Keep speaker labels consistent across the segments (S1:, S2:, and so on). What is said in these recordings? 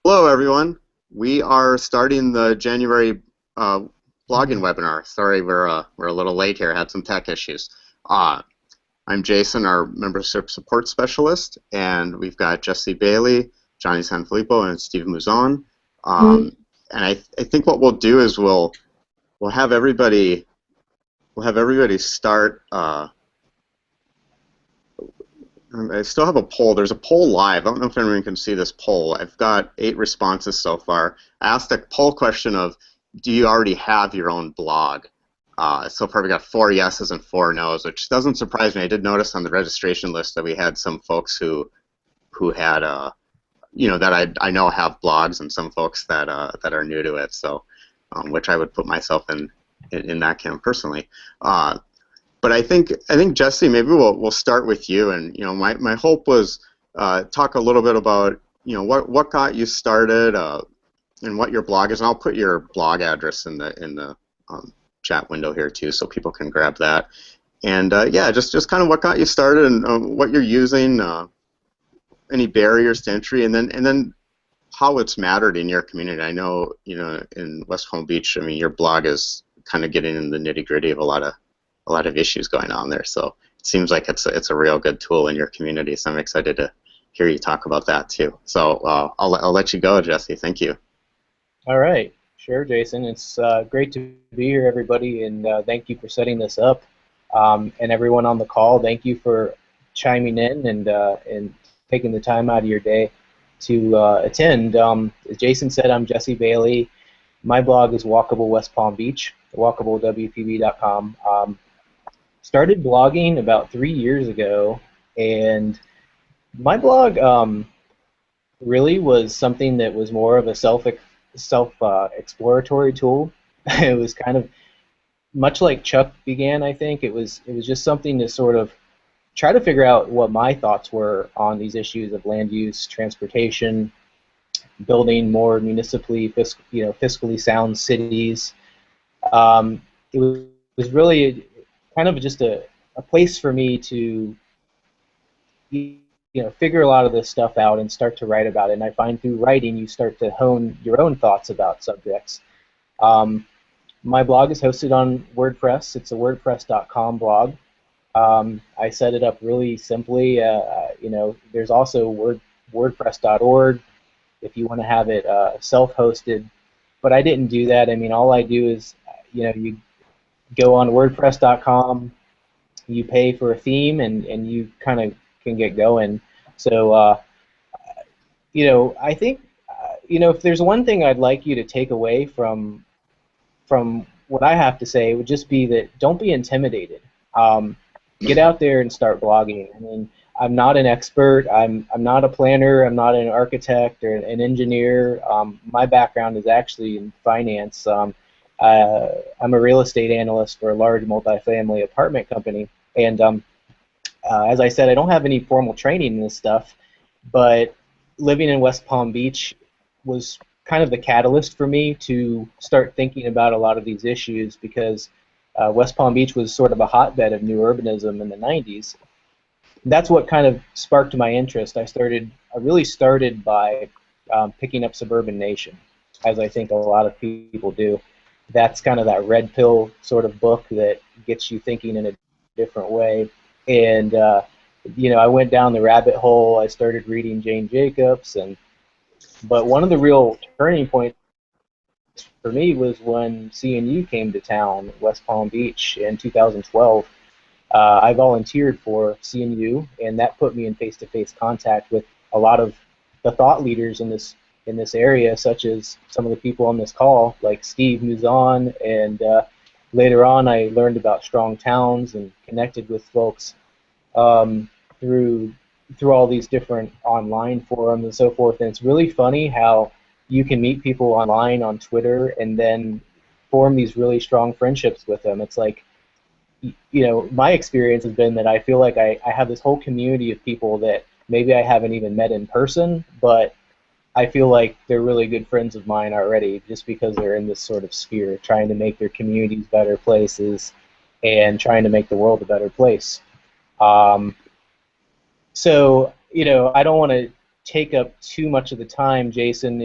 S1: Hello, everyone. We are starting the January blogging webinar. Sorry, we're a little late here. Had some tech issues. Uh, I'm Jason, our membership support specialist, and we've got Jesse Bailey, Johnny Sanfilippo, and Steve Muzon. And I think what we'll do is we'll have everybody start. I still have a poll. There's a poll live. I don't know if anyone can see this poll. I've got 8 responses so far. I asked a poll question of, do you already have your own blog? So far we got 4 yeses and 4 nos, which doesn't surprise me. I did notice on the registration list that we had some folks who had that I know have blogs, and some folks that are new to it. So which I would put myself in that camp personally. But I think Jesse, maybe we'll start with you. And my hope was talk a little bit about what got you started and what your blog is. And I'll put your blog address in the chat window here too, so people can grab that. And yeah, just kind of what got you started and what you're using, any barriers to entry, and then how it's mattered in your community. I know in West Palm Beach, I mean, your blog is kind of getting in the nitty-gritty of a lot of issues going on there. So it seems like it's a real good tool in your community. So I'm excited to hear you talk about that too. So I'll let you go, Jesse. Thank you.
S2: All right, sure, Jason. It's great to be here, everybody, and thank you for setting this up. And everyone on the call, thank you for chiming in and taking the time out of your day to attend. As Jason said, I'm Jesse Bailey. My blog is Walkable West Palm Beach, walkablewpb.com. Started blogging about 3 years ago, and my blog really was something that was more of a self-exploratory tool. It was kind of much like Chuck began. I think it was just something to sort of try to figure out what my thoughts were on these issues of land use, transportation, building more municipally, fiscally sound cities. It was really kind of just a place for me to figure a lot of this stuff out and start to write about it. And I find through writing you start to hone your own thoughts about subjects. Um, my blog is hosted on WordPress. It's a WordPress.com blog. I set it up really simply. There's also WordPress.org if you want to have it self-hosted. But I didn't do that. I mean, all I do is, you go on WordPress.com, you pay for a theme, and you kind of can get going. So, I think, if there's one thing I'd like you to take away from what I have to say, it would just be that don't be intimidated. Get out there and start blogging. I mean, I'm not an expert. I'm not a planner. I'm not an architect or an engineer. My background is actually in finance. I'm a real estate analyst for a large multifamily apartment company, and as I said, I don't have any formal training in this stuff, but living in West Palm Beach was kind of the catalyst for me to start thinking about a lot of these issues, because West Palm Beach was sort of a hotbed of new urbanism in the 90s. That's what kind of sparked my interest. I really started by picking up Suburban Nation, as I think a lot of people do. That's kind of that red pill sort of book that gets you thinking in a different way. And I went down the rabbit hole. I started reading Jane Jacobs, but one of the real turning points for me was when CNU came to town, West Palm Beach, in 2012. I volunteered for CNU, and that put me in face-to-face contact with a lot of the thought leaders in this area, such as some of the people on this call, like Steve Muzon, and later on I learned about strong towns and connected with folks through all these different online forums and so forth. And it's really funny how you can meet people online on Twitter and then form these really strong friendships with them. It's like, my experience has been that I feel like I have this whole community of people that maybe I haven't even met in person, but I feel like they're really good friends of mine already, just because they're in this sort of sphere, trying to make their communities better places and trying to make the world a better place. So, I don't want to take up too much of the time, Jason,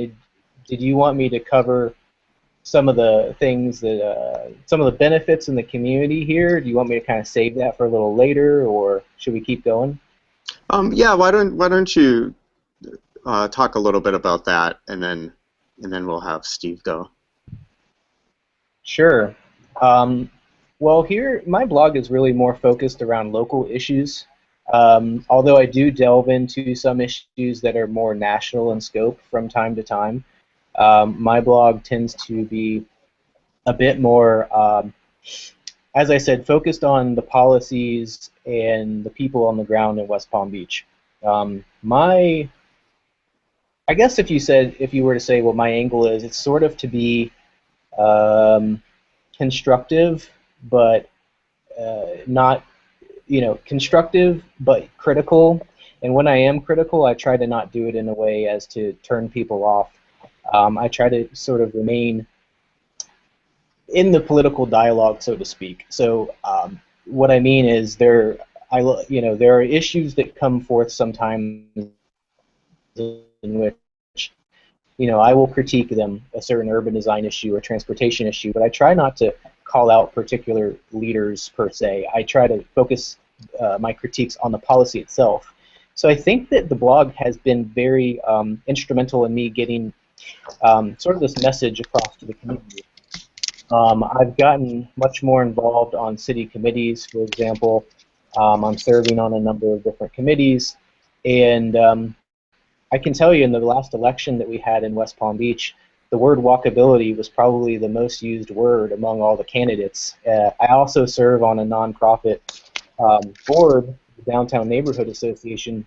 S2: did you want me to cover some of the things that, some of the benefits in the community here? Do you want me to kind of save that for a little later, or should we keep going?
S1: Yeah, why don't you talk a little bit about that, and then we'll have Steve go.
S2: Sure. Um, well, here, my blog is really more focused around local issues, although I do delve into some issues that are more national in scope from time to time. My blog tends to be a bit more, as I said, focused on the policies and the people on the ground in West Palm Beach. My, I guess if you were to say what my angle is, it's sort of to be um, constructive, but not, constructive but critical. And when I am critical, I try to not do it in a way as to turn people off. I try to sort of remain in the political dialogue, so to speak. So what I mean is there are issues that come forth sometimes in which I will critique them, a certain urban design issue or transportation issue, but I try not to call out particular leaders per se. I try to focus my critiques on the policy itself. So I think that the blog has been very instrumental in me getting sort of this message across to the community. I've gotten much more involved on city committees, for example. I'm serving on a number of different committees, and I can tell you in the last election that we had in West Palm Beach, the word walkability was probably the most used word among all the candidates. I also serve on a nonprofit board, the Downtown Neighborhood Association.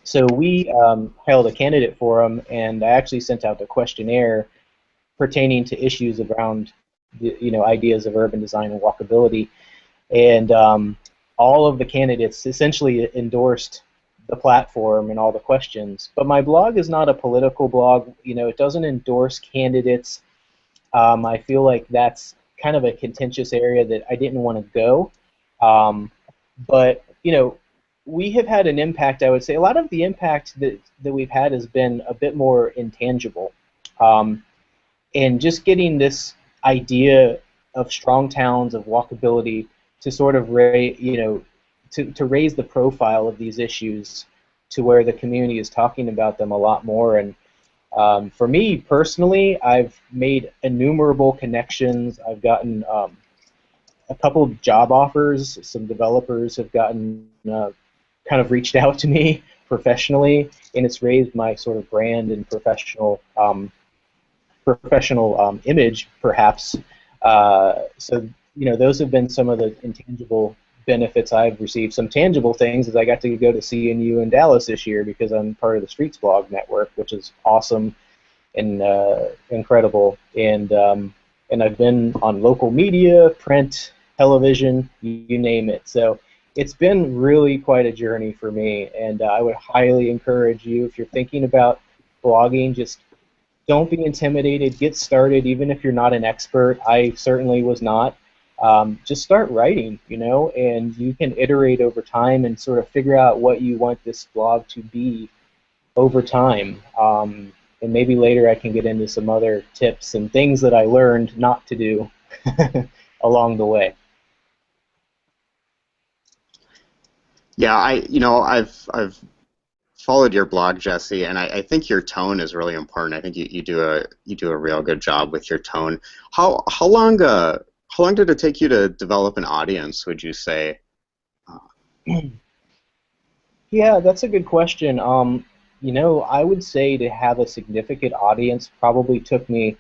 S2: So we held a candidate forum, and I actually sent out a questionnaire pertaining to issues around ideas of urban design and walkability. And all of the candidates essentially endorsed the platform and all the questions. But my blog is not a political blog. It doesn't endorse candidates. I feel like that's kind of a contentious area that I didn't want to go. But we have had an impact. I would say a lot of the impact that we've had has been a bit more intangible. And just getting this idea of strong towns, of walkability, to sort of to raise the profile of these issues to where the community is talking about them a lot more. And for me personally, I've made innumerable connections. I've gotten a couple of job offers. Some developers have gotten kind of reached out to me professionally, and it's raised my sort of brand and professional image, perhaps. So those have been some of the intangible benefits I've received. Some tangible things is I got to go to CNU in Dallas this year because I'm part of the Streets Blog Network, which is awesome and incredible. And I've been on local media, print, television, you name it. So it's been really quite a journey for me, and I would highly encourage you, if you're thinking about blogging, just don't be intimidated. Get started, even if you're not an expert. I certainly was not. Just start writing, and you can iterate over time and sort of figure out what you want this blog to be over time. And maybe later I can get into some other tips and things that I learned not to do along the way.
S1: Yeah, I've followed your blog, Jesse, and I think your tone is really important. I think you do a real good job with your tone. How long did it take you to develop an audience, would you say?
S2: Yeah, that's a good question. I would say to have a significant audience probably took me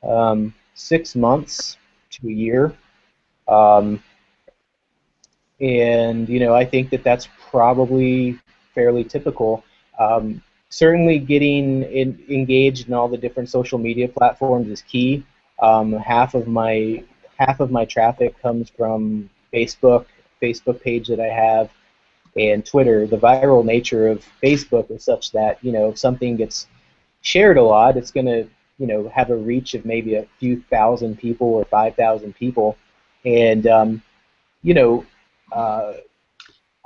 S2: 6 months to a year. Um, and I think that that's probably fairly typical. Certainly getting engaged in all the different social media platforms is key. Half of my traffic comes from Facebook page that I have, and Twitter. The viral nature of Facebook is such that if something gets shared a lot, it's going to have a reach of maybe a few thousand people or 5,000 people, and you know, uh,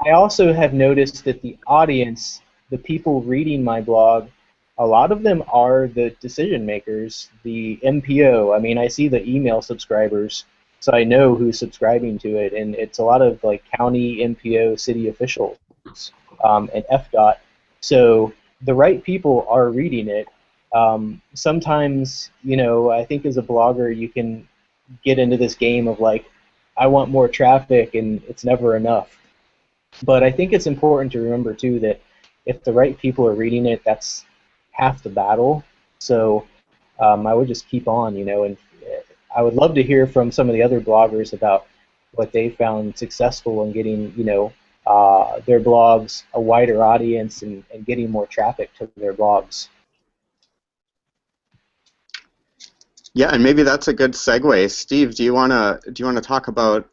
S2: I also have noticed that the audience the people reading my blog, a lot of them are the decision makers, the MPO. I mean, I see the email subscribers, so I know who's subscribing to it, and it's a lot of like county MPO, city officials, and FDOT. So the right people are reading it. Sometimes, I think as a blogger, you can get into this game of like, I want more traffic, and it's never enough. But I think it's important to remember too that if the right people are reading it, that's half the battle. So I would just keep on, and I would love to hear from some of the other bloggers about what they found successful in getting, their blogs a wider audience and getting more traffic to their blogs.
S1: Yeah, and maybe that's a good segue. Steve, do you wanna talk about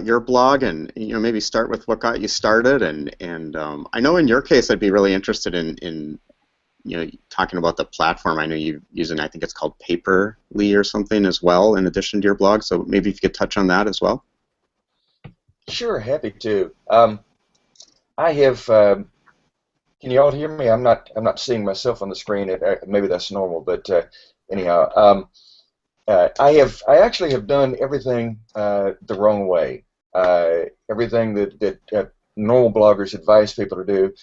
S1: your blog, and maybe start with what got you started, and I know in your case I'd be really interested in talking about the platform. I know you're using, I think it's called Paperly or something as well, in addition to your blog. So maybe if you could touch on that as well.
S3: Sure, happy to. I have. Can you all hear me? I'm not seeing myself on the screen. Maybe that's normal, but anyhow, I actually have done everything the wrong way. Everything that normal bloggers advise people to do.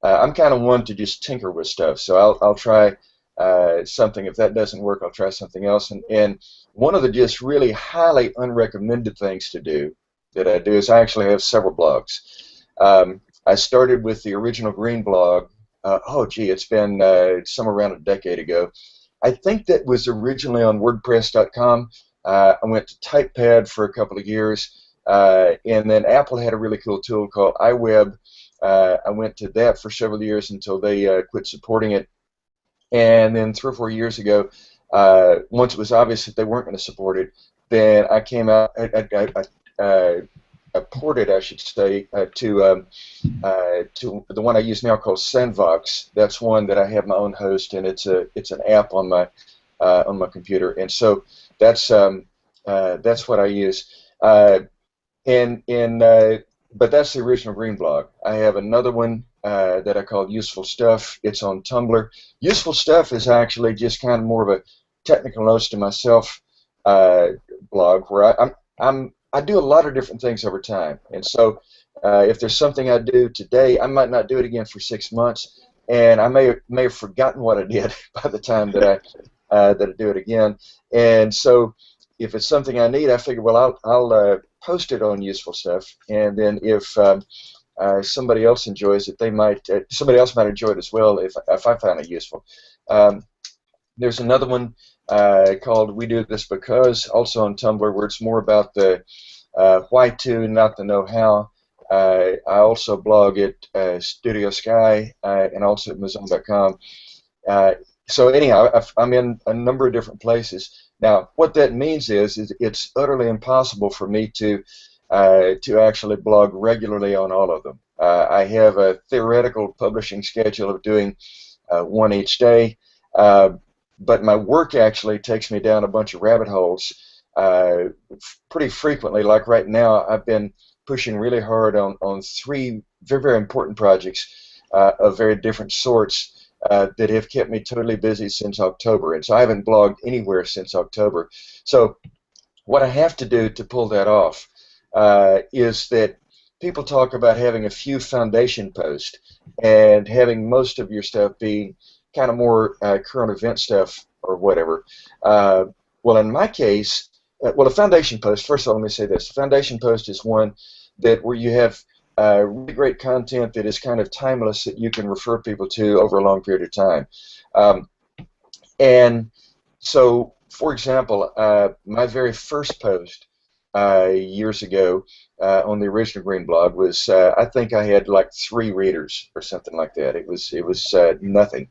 S3: I'm kind of one to just tinker with stuff. So I'll try something. If that doesn't work, I'll try something else. And one of the just really highly unrecommended things to do that I do is I actually have several blogs. I started with the original Green blog. Oh, gee, it's been somewhere around a decade ago. I think that was originally on WordPress.com. I went to TypePad for a couple of years, and then Apple had a really cool tool called iWeb. I went to that for several years until they quit supporting it. And then 3 or 4 years ago, once it was obvious that they weren't going to support it, then I came out. I ported, I should say, to the one I use now called Sandvox. That's one that I have my own host, and it's an app on my computer, and so that's what I use. But that's the original Green blog. I have another one that I call Useful Stuff. It's on Tumblr. Useful Stuff is actually just kind of more of a technical notes to myself blog where I do a lot of different things over time, and so if there's something I do today, I might not do it again for 6 months, and I may have forgotten what I did by the time that I do it again. And so if it's something I need, I figure, well, I'll post it on Useful Stuff, and then if somebody else enjoys it, somebody else might enjoy it as well if I find it useful. There's another one called We Do This Because, also on Tumblr, where it's more about the why to, not the know-how. I also blog at Studio Sky and also at Mozilla.com. So anyhow, I'm in a number of different places. Now, what that means is it's utterly impossible for me to actually blog regularly on all of them. I have a theoretical publishing schedule of doing one each day. But my work actually takes me down a bunch of rabbit holes pretty frequently. Like right now, I've been pushing really hard on 3 very, very important projects of very different sorts that have kept me totally busy since October. And so I haven't blogged anywhere since October. So what I have to do to pull that off is that people talk about having a few foundation posts and having most of your stuff be kind of more current event stuff or whatever. Well, in my case, a foundation post, first of all, let me say this. A foundation post is one where you have really great content that is kind of timeless that you can refer people to over a long period of time. And so, for example, my very first post years ago on the original Green blog was I think I had like 3 readers or something like that. It was nothing,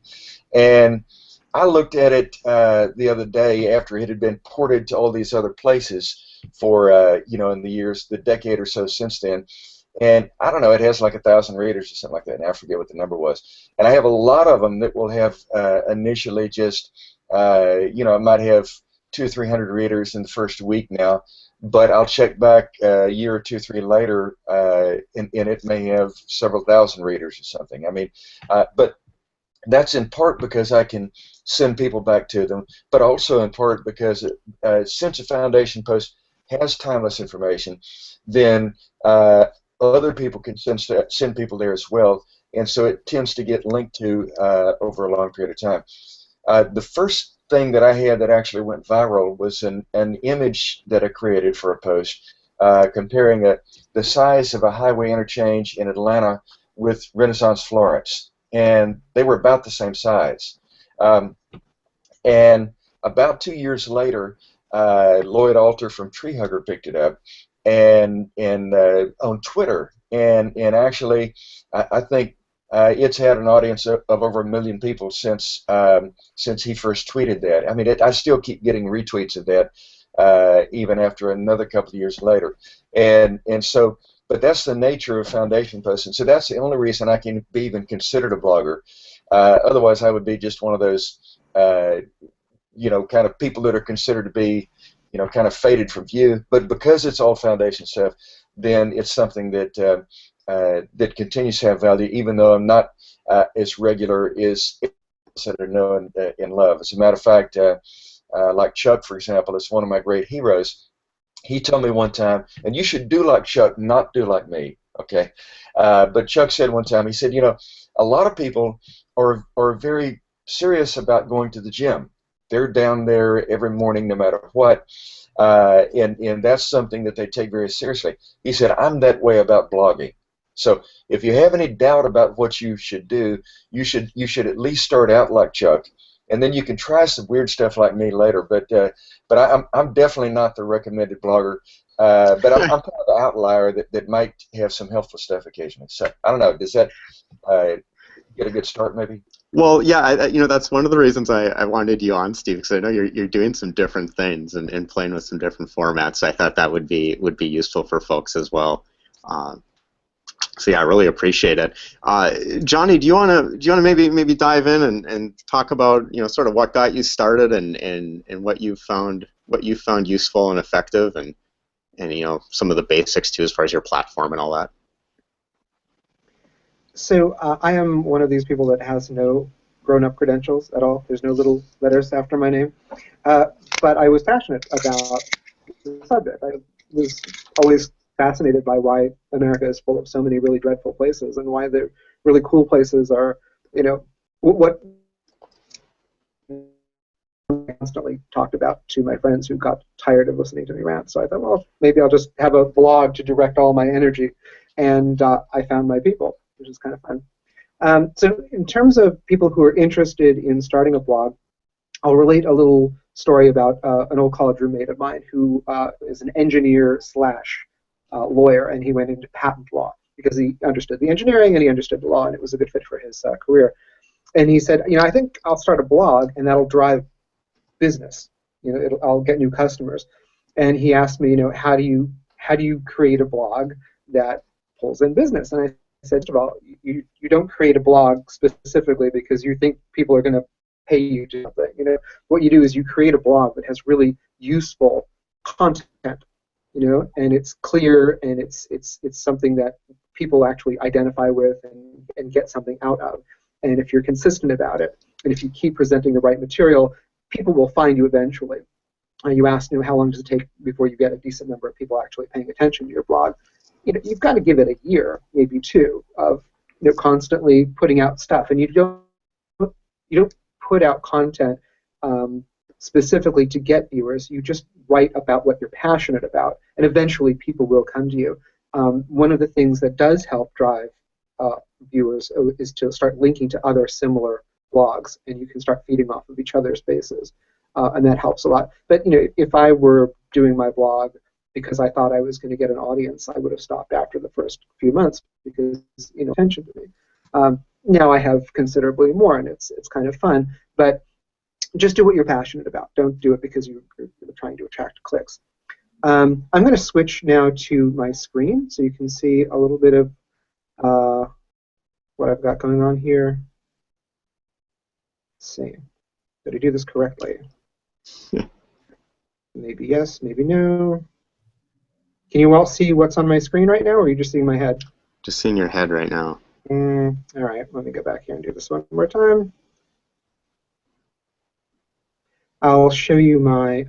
S3: and I looked at it the other day after it had been ported to all these other places for in the decade or so since then, and I don't know, it has like 1,000 readers or something like that, and I forget what the number was. And I have a lot of them that will have initially just I might have 200 or 300 readers in the first week now, but I'll check back a year or two, three later, and it may have several thousand readers or something. I mean, but that's in part because I can send people back to them, but also in part because since a foundation post has timeless information, then other people can send people there as well, and so it tends to get linked to over a long period of time. The first thing that I had that actually went viral was an image that I created for a post comparing the size of a highway interchange in Atlanta with Renaissance Florence, and they were about the same size. And about 2 years later, Lloyd Alter from Tree Hugger picked it up, and on Twitter, and actually, I think it's had an audience of over 1 million people since he first tweeted that. I mean, I still keep getting retweets of that even after another couple of years later, and so. But that's the nature of foundation posts, and so that's the only reason I can be even considered a blogger. Otherwise, I would be just one of those, kind of people that are considered to be, kind of faded from view. But because it's all foundation stuff, then it's something that that continues to have value, even though I'm not as regular as that are known and love. As a matter of fact, like Chuck, for example, is one of my great heroes. He told me one time, and you should do like Chuck, not do like me, okay? But Chuck said one time, he said, a lot of people are very serious about going to the gym. They're down there every morning no matter what, and that's something that they take very seriously. He said, I'm that way about blogging. So if you have any doubt about what you should do, you should at least start out like Chuck, and then you can try some weird stuff like me later. But I'm definitely not the recommended blogger. But I'm kind of the outlier that might have some helpful stuff occasionally. So I don't know. Does that get a good start, maybe?
S1: Well, yeah, that's one of the reasons I wanted you on, Steve, because I know you're doing some different things and playing with some different formats. So I thought that would be useful for folks as well. So yeah, I really appreciate it. Johnny, do you want to maybe dive in and talk about sort of what got you started and what you found useful and effective and some of the basics too as far as your platform and all that.
S4: So I am one of these people that has no grown-up credentials at all. There's no little letters after my name. But I was passionate about the subject. I was always fascinated by why America is full of so many really dreadful places and why the really cool places are, what I constantly talked about to my friends who got tired of listening to me rant. So I thought, well, maybe I'll just have a blog to direct all my energy. And I found my people, which is kind of fun. So in terms of people who are interested in starting a blog, I'll relate a little story about an old college roommate of mine who is an engineer slash lawyer, and he went into patent law because he understood the engineering and he understood the law, and it was a good fit for his career. And he said, I think I'll start a blog, and that'll drive business. I'll get new customers. And he asked me, how do you create a blog that pulls in business? And I said, first of all, you don't create a blog specifically because you think people are going to pay you to do something. What you do is you create a blog that has really useful content, and it's clear and it's something that people actually identify with and get something out of. And if you're consistent about it, and if you keep presenting the right material, people will find you eventually. You asked, how long does it take before you get a decent number of people actually paying attention to your blog? You've got to give it a year, maybe two, of constantly putting out stuff. And you don't put out content specifically to get viewers. You just write about what you're passionate about, and eventually people will come to you. One of the things that does help drive viewers is to start linking to other similar blogs, and you can start feeding off of each other's bases, and that helps a lot. But if I were doing my blog because I thought I was going to get an audience, I would have stopped after the first few months because attention to me. Now I have considerably more, and it's kind of fun. But just do what you're passionate about. Don't do it because you're trying to attract clicks. I'm going to switch now to my screen so you can see a little bit of what I've got going on here. Let's see. Did I do this correctly? Maybe yes, maybe no. Can you all see what's on my screen right now, or are you just seeing my head?
S1: Just seeing your head right now.
S4: All right, let me go back here and do this one more time. I'll show you my...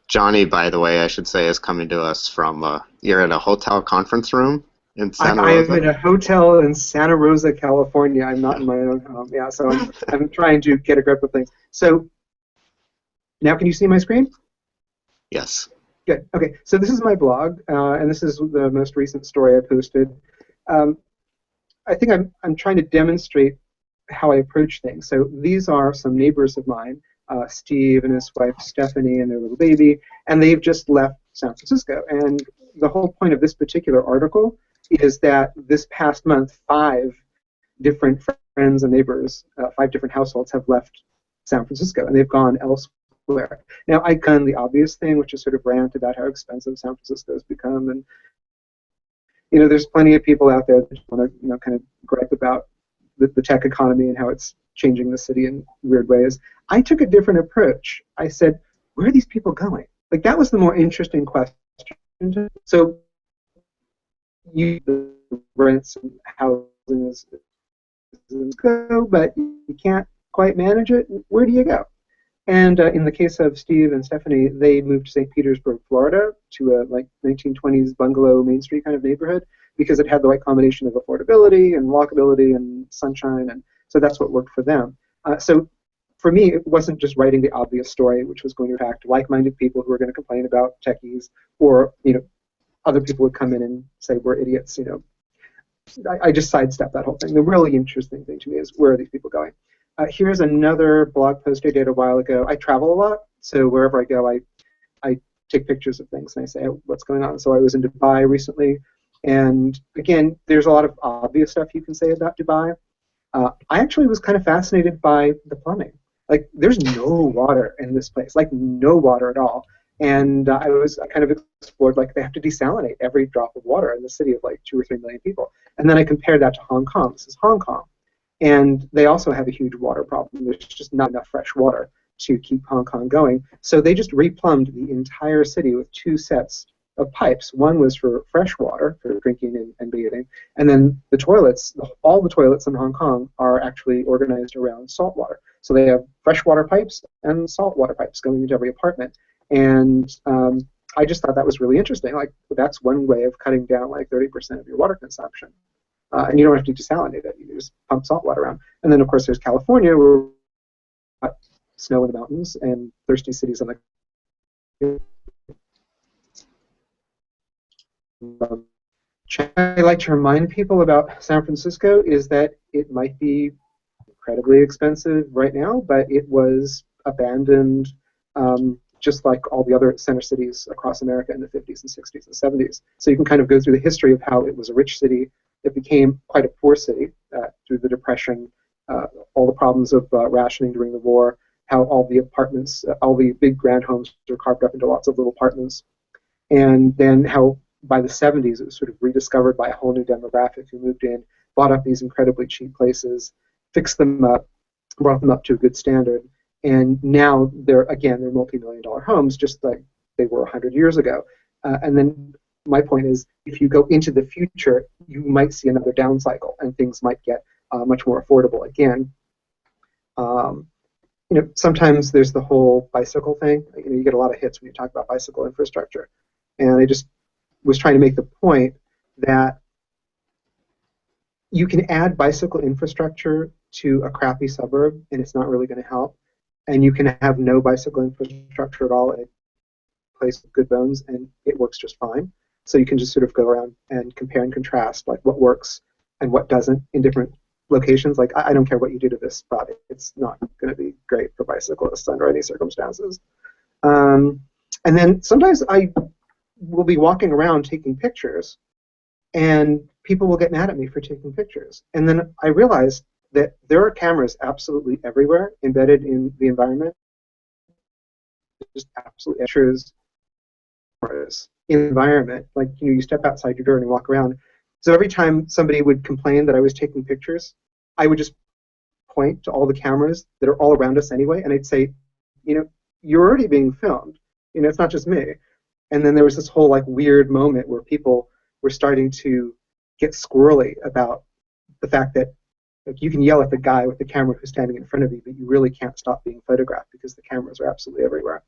S1: Johnny, by the way, I should say, is coming to us from, you're in a hotel conference room in Santa
S4: I am
S1: Rosa?
S4: in a hotel in Santa Rosa, California. I'm not in my own home. Yeah, so I'm trying to get a grip of things. So now can you see my screen?
S1: Yes.
S4: Good. Okay, so this is my blog, and this is the most recent story I posted. I think I'm trying to demonstrate how I approach things. So these are some neighbors of mine, Steve and his wife Stephanie and their little baby, and they've just left San Francisco. And the whole point of this particular article is that this past month, 5 different friends and neighbors, 5 different households have left San Francisco, and they've gone elsewhere. Now, I've done the obvious thing, which is sort of rant about how expensive San Francisco has become, and there's plenty of people out there that want to, kind of gripe about the tech economy and how it's changing the city in weird ways. I took a different approach. I said, where are these people going? Like, that was the more interesting question. So, the rents and housing is go, but you can't quite manage it. Where do you go? And in the case of Steve and Stephanie, they moved to St. Petersburg, Florida, to a 1920s bungalow Main Street kind of neighborhood because it had the right combination of affordability and walkability and sunshine, and so that's what worked for them. So for me, it wasn't just writing the obvious story, which was going to attract like-minded people who were going to complain about techies, or other people would come in and say we're idiots. I just sidestepped that whole thing. The really interesting thing to me is where are these people going? Here's another blog post I did a while ago. I travel a lot, so wherever I go, I take pictures of things and I say, oh, what's going on? So I was in Dubai recently, and again, there's a lot of obvious stuff you can say about Dubai. I actually was kind of fascinated by the plumbing. Like, there's no water in this place, like no water at all. And I kind of explored, like, they have to desalinate every drop of water in the city of like 2 or 3 million people. And then I compared that to Hong Kong. This is Hong Kong. And they also have a huge water problem. There's just not enough fresh water to keep Hong Kong going. So they just replumbed the entire city with 2 sets of pipes. One was for fresh water, for drinking and bathing, and then the toilets, all the toilets in Hong Kong are actually organized around salt water. So they have freshwater pipes and saltwater pipes going into every apartment. And I just thought that was really interesting. Like, that's one way of cutting down like 30% of your water consumption. And you don't have to desalinate it. You just pump salt water around. And then, of course, there's California, where we've got snow in the mountains and thirsty cities on the... I like to remind people about San Francisco is that it might be incredibly expensive right now, but it was abandoned just like all the other center cities across America in the 50s and 60s and 70s. So you can kind of go through the history of how it was a rich city. It became quite a poor city through the Depression, all the problems of rationing during the war, how all the apartments, all the big grand homes were carved up into lots of little apartments, and then how by the 70s it was sort of rediscovered by a whole new demographic who moved in, bought up these incredibly cheap places, fixed them up, brought them up to a good standard, and now they're multi-million-dollar homes just like they were 100 years ago. And then my point is, if you go into the future, you might see another down cycle, and things might get much more affordable again. Sometimes there's the whole bicycle thing. You get a lot of hits when you talk about bicycle infrastructure, and I just was trying to make the point that you can add bicycle infrastructure to a crappy suburb, and it's not really going to help. And you can have no bicycle infrastructure at all in a place with good bones, and it works just fine. So you can just sort of go around and compare and contrast, like what works and what doesn't in different locations. Like, I don't care what you do to this spot; it's not going to be great for bicyclists under any circumstances. And then sometimes I will be walking around taking pictures, and people will get mad at me for taking pictures. And then I realize that there are cameras absolutely everywhere embedded in the environment. Just absolutely pictures in the environment. Like, you step outside your door and you walk around. So every time somebody would complain that I was taking pictures, I would just point to all the cameras that are all around us anyway, and I'd say, you're already being filmed. It's not just me. And then there was this whole like weird moment where people were starting to get squirrely about the fact that like you can yell at the guy with the camera who's standing in front of you, but you really can't stop being photographed because the cameras are absolutely everywhere.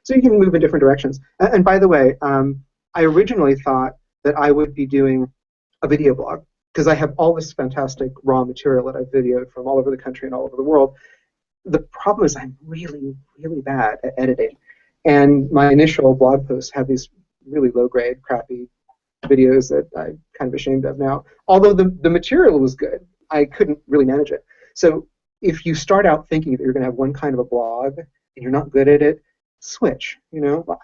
S4: So you can move in different directions. And by the way, I originally thought that I would be doing a video blog because I have all this fantastic raw material that I've videoed from all over the country and all over the world. The problem is I'm really, really bad at editing. And my initial blog posts have these really low-grade, crappy videos that I'm kind of ashamed of now. Although the material was good, I couldn't really manage it. So if you start out thinking that you're going to have one kind of a blog and you're not good at it, switch.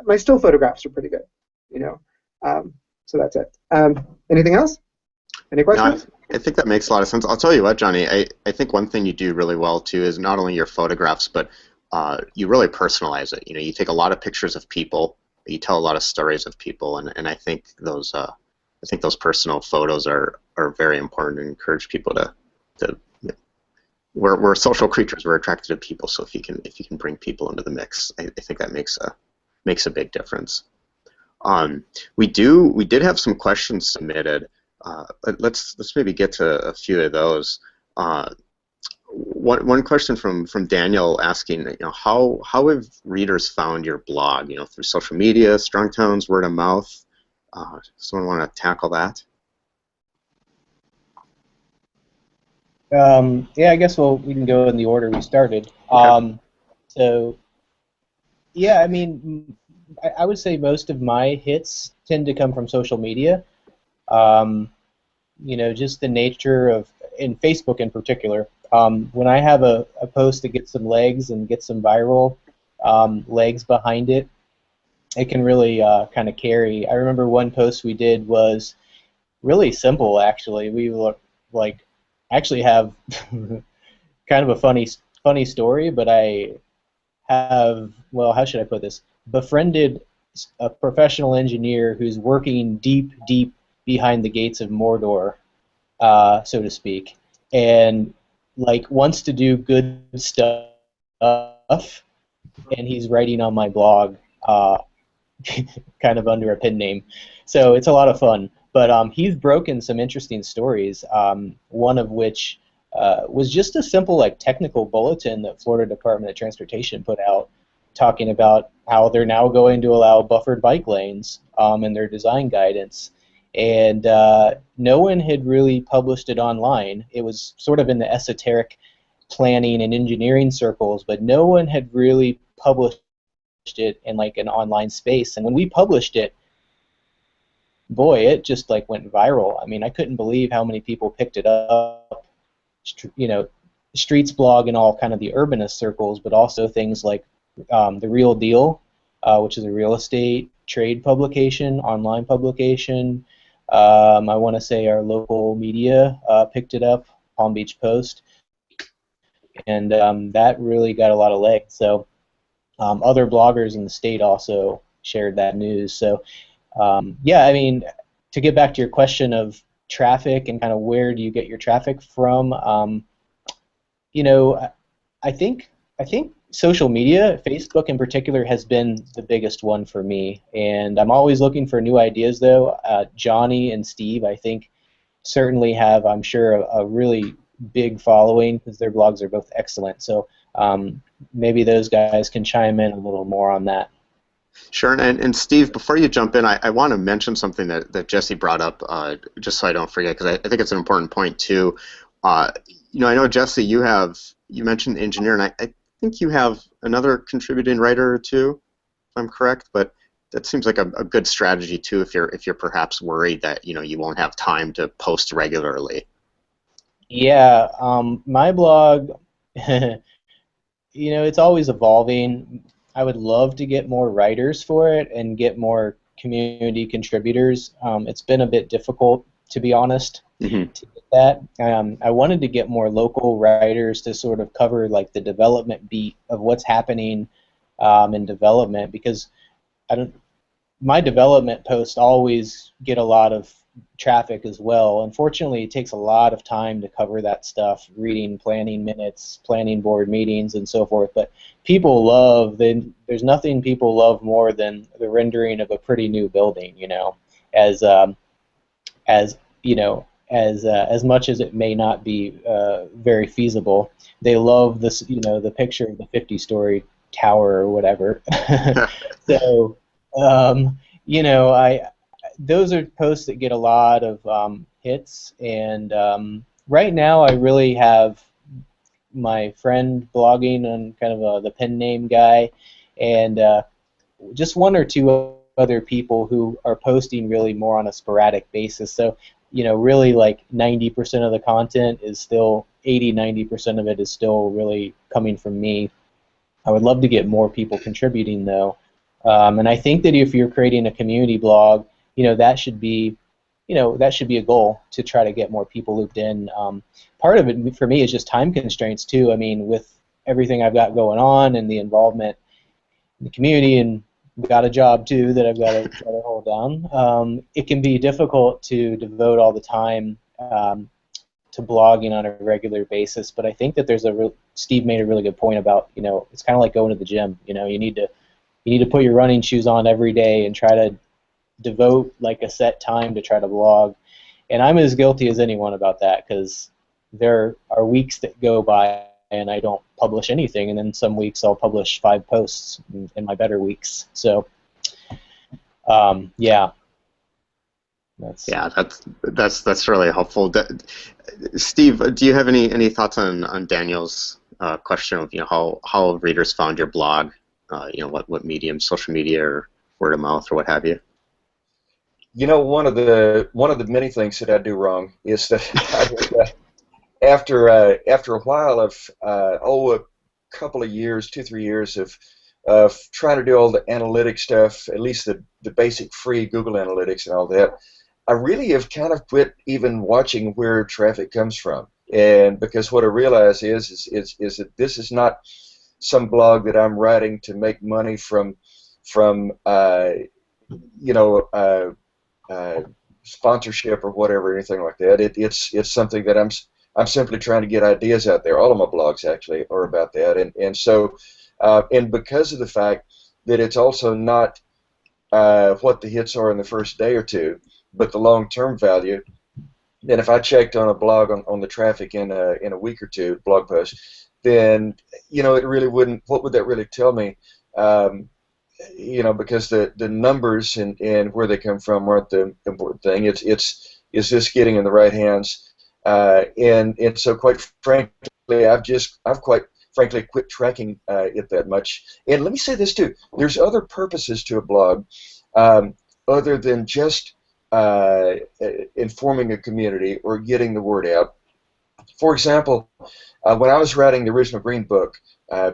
S4: My still photographs are pretty good. So that's it. Anything else? Any questions?
S1: No, I think that makes a lot of sense. I'll tell you what, Johnny, I think one thing you do really well, too, is not only your photographs, but you really personalize it. You take a lot of pictures of people, you tell a lot of stories of people, and I think those personal photos are very important and encourage people to we're social creatures. We're attracted to people, so if you can bring people into the mix, I think that makes a big difference. We did have some questions submitted. Let's maybe get to a few of those. One question from Daniel asking, how have readers found your blog? Through social media, strong tones, word of mouth. Someone want to tackle that?
S2: Yeah, I guess we can go in the order we started.
S1: Okay.
S2: So, yeah, I mean, I would say most of my hits tend to come from social media. Just the nature of, in Facebook in particular, when I have a post that gets some legs and gets some viral legs behind it, it can really kind of carry. I remember one post we did was really simple, actually. We actually have kind of a funny story, but I have, well, how should I put this? Befriended a professional engineer who's working deep behind the gates of Mordor, so to speak, and wants to do good stuff, and he's writing on my blog, kind of under a pen name. So it's a lot of fun. But he's broken some interesting stories. One of which was just a simple technical bulletin that Florida Department of Transportation put out, talking about how they're now going to allow buffered bike lanes in their design guidance. And no one had really published it online. It was sort of in the esoteric planning and engineering circles, but no one had really published it in an online space. And when we published it, boy, it just went viral. I mean, I couldn't believe how many people picked it up. Streets blog in all kind of the urbanist circles, but also things like The Real Deal, which is a real estate trade publication, online publication. I want to say our local media picked it up, Palm Beach Post, and that really got a lot of legs. So other bloggers in the state also shared that news. So yeah, I mean, to get back to your question of traffic and kind of where do you get your traffic from, I think social media, Facebook in particular, has been the biggest one for me, and I'm always looking for new ideas. Though Johnny and Steve, I think, certainly have, I'm sure, a really big following because their blogs are both excellent. So maybe those guys can chime in a little more on that.
S1: Sure, and Steve, before you jump in, I want to mention something that Jesse brought up, just so I don't forget, because I think it's an important point too. I know, Jesse, you mentioned engineer, and I think you have another contributing writer or two, if I'm correct. But that seems like a good strategy too, if you're perhaps worried that you won't have time to post regularly.
S2: Yeah, my blog, it's always evolving. I would love to get more writers for it and get more community contributors. It's been a bit difficult, to be honest, to get that. I wanted to get more local writers to sort of cover the development beat of what's happening in development, because my development posts always get a lot of traffic as well. Unfortunately, it takes a lot of time to cover that stuff, reading planning minutes, planning board meetings, and so forth. But people love, there's nothing people love more than the rendering of a pretty new building, as as as much as it may not be very feasible. They love this, the picture of the 50-story tower or whatever. So, I those are posts that get a lot of hits, and right now I really have my friend blogging on kind of the pen name guy, and just one or two other people who are posting really more on a sporadic basis. So, really like 90% of the content is still, 80-90% of it is still really coming from me. I would love to get more people contributing though. And I think that if you're creating a community blog, that should be a goal to try to get more people looped in. Part of it for me is just time constraints too. I mean, with everything I've got going on and the involvement in the community, and got a job too that I've got to try to hold down, it can be difficult to devote all the time to blogging on a regular basis. But I think that Steve made a really good point about, it's kind of like going to the gym. You need to put your running shoes on every day and try to devote like a set time to try to blog. And I'm as guilty as anyone about that, because there are weeks that go by and I don't publish anything, and then some weeks I'll publish 5 posts in my better weeks. So, yeah.
S1: That's really helpful. Steve, do you have any thoughts on Daniel's question of how readers found your blog? What medium, social media or word of mouth or what have you?
S3: One of the many things that I do wrong is that after a while of a couple of years, 2-3 years of trying to do all the analytic stuff, at least the basic free Google Analytics and all that, I really have kind of quit even watching where traffic comes from. And because what I realize is that this is not some blog that I'm writing to make money from sponsorship or whatever, anything like that. It's something that I'm simply trying to get ideas out there. All of my blogs actually are about that, and so and because of the fact that it's also not what the hits are in the first day or two, but the long-term value. And if I checked on a blog on the traffic in a week or two blog post, then it really wouldn't. What would that really tell me? Because the numbers and where they come from aren't the important thing. It's is this getting in the right hands? And so quite frankly, I've quite frankly quit tracking it that much. And let me say this too: there's other purposes to a blog other than just informing a community or getting the word out. For example, when I was writing the original Green Book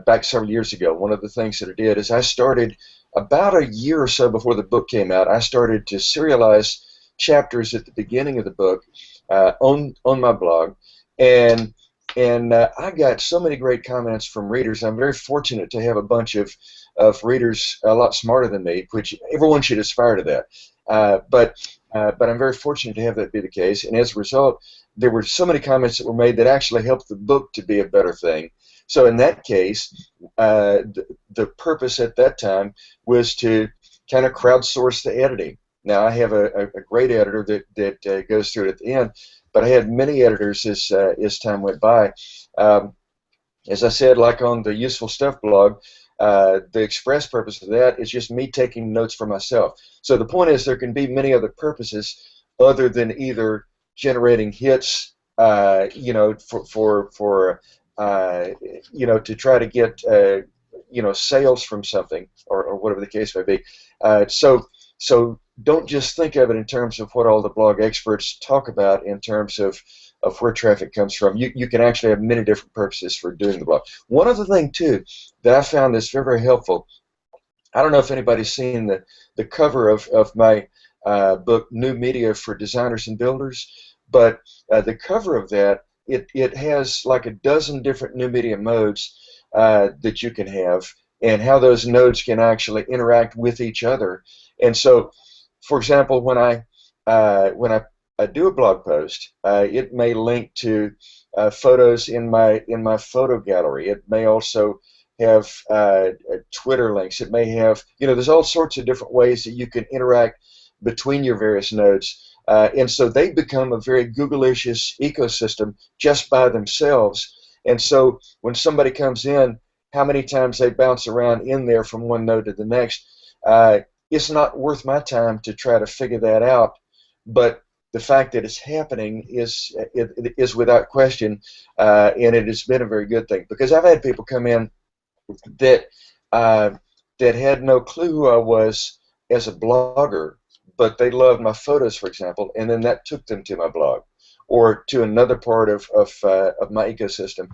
S3: back several years ago, one of the things that I did is I started about a year or so before the book came out. I started to serialize chapters at the beginning of the book on my blog, and I got so many great comments from readers. I'm very fortunate to have a bunch of readers a lot smarter than me, which everyone should aspire to that. But I'm very fortunate to have that be the case, and as a result, there were so many comments that were made that actually helped the book to be a better thing. So in that case, the purpose at that time was to kind of crowdsource the editing. Now I have a great editor that goes through it at the end, but I had many editors as time went by. As I said, like on the Useful Stuff blog, the express purpose of that is just me taking notes for myself. So the point is there can be many other purposes other than either generating hits, for to try to get sales from something or whatever the case may be. So don't just think of it in terms of what all the blog experts talk about in terms of where traffic comes from. You can actually have many different purposes for doing the blog. One other thing too that I found that's very, very helpful. I don't know if anybody's seen the cover of my book, New Media for Designers and Builders, but the cover of that, it has like a dozen different new media modes that you can have, and how those nodes can actually interact with each other. And so, for example, when I do a blog post, it may link to photos in my photo gallery. It may also have Twitter links. It may have, there's all sorts of different ways that you can interact between your various nodes. And so they become a very Google-ish ecosystem just by themselves. And so when somebody comes in, how many times they bounce around in there from one node to the next, it's not worth my time to try to figure that out. But the fact that it's happening is without question, and it has been a very good thing, because I've had people come in that that had no clue who I was as a blogger, but they loved my photos, for example, and then that took them to my blog or to another part of my ecosystem,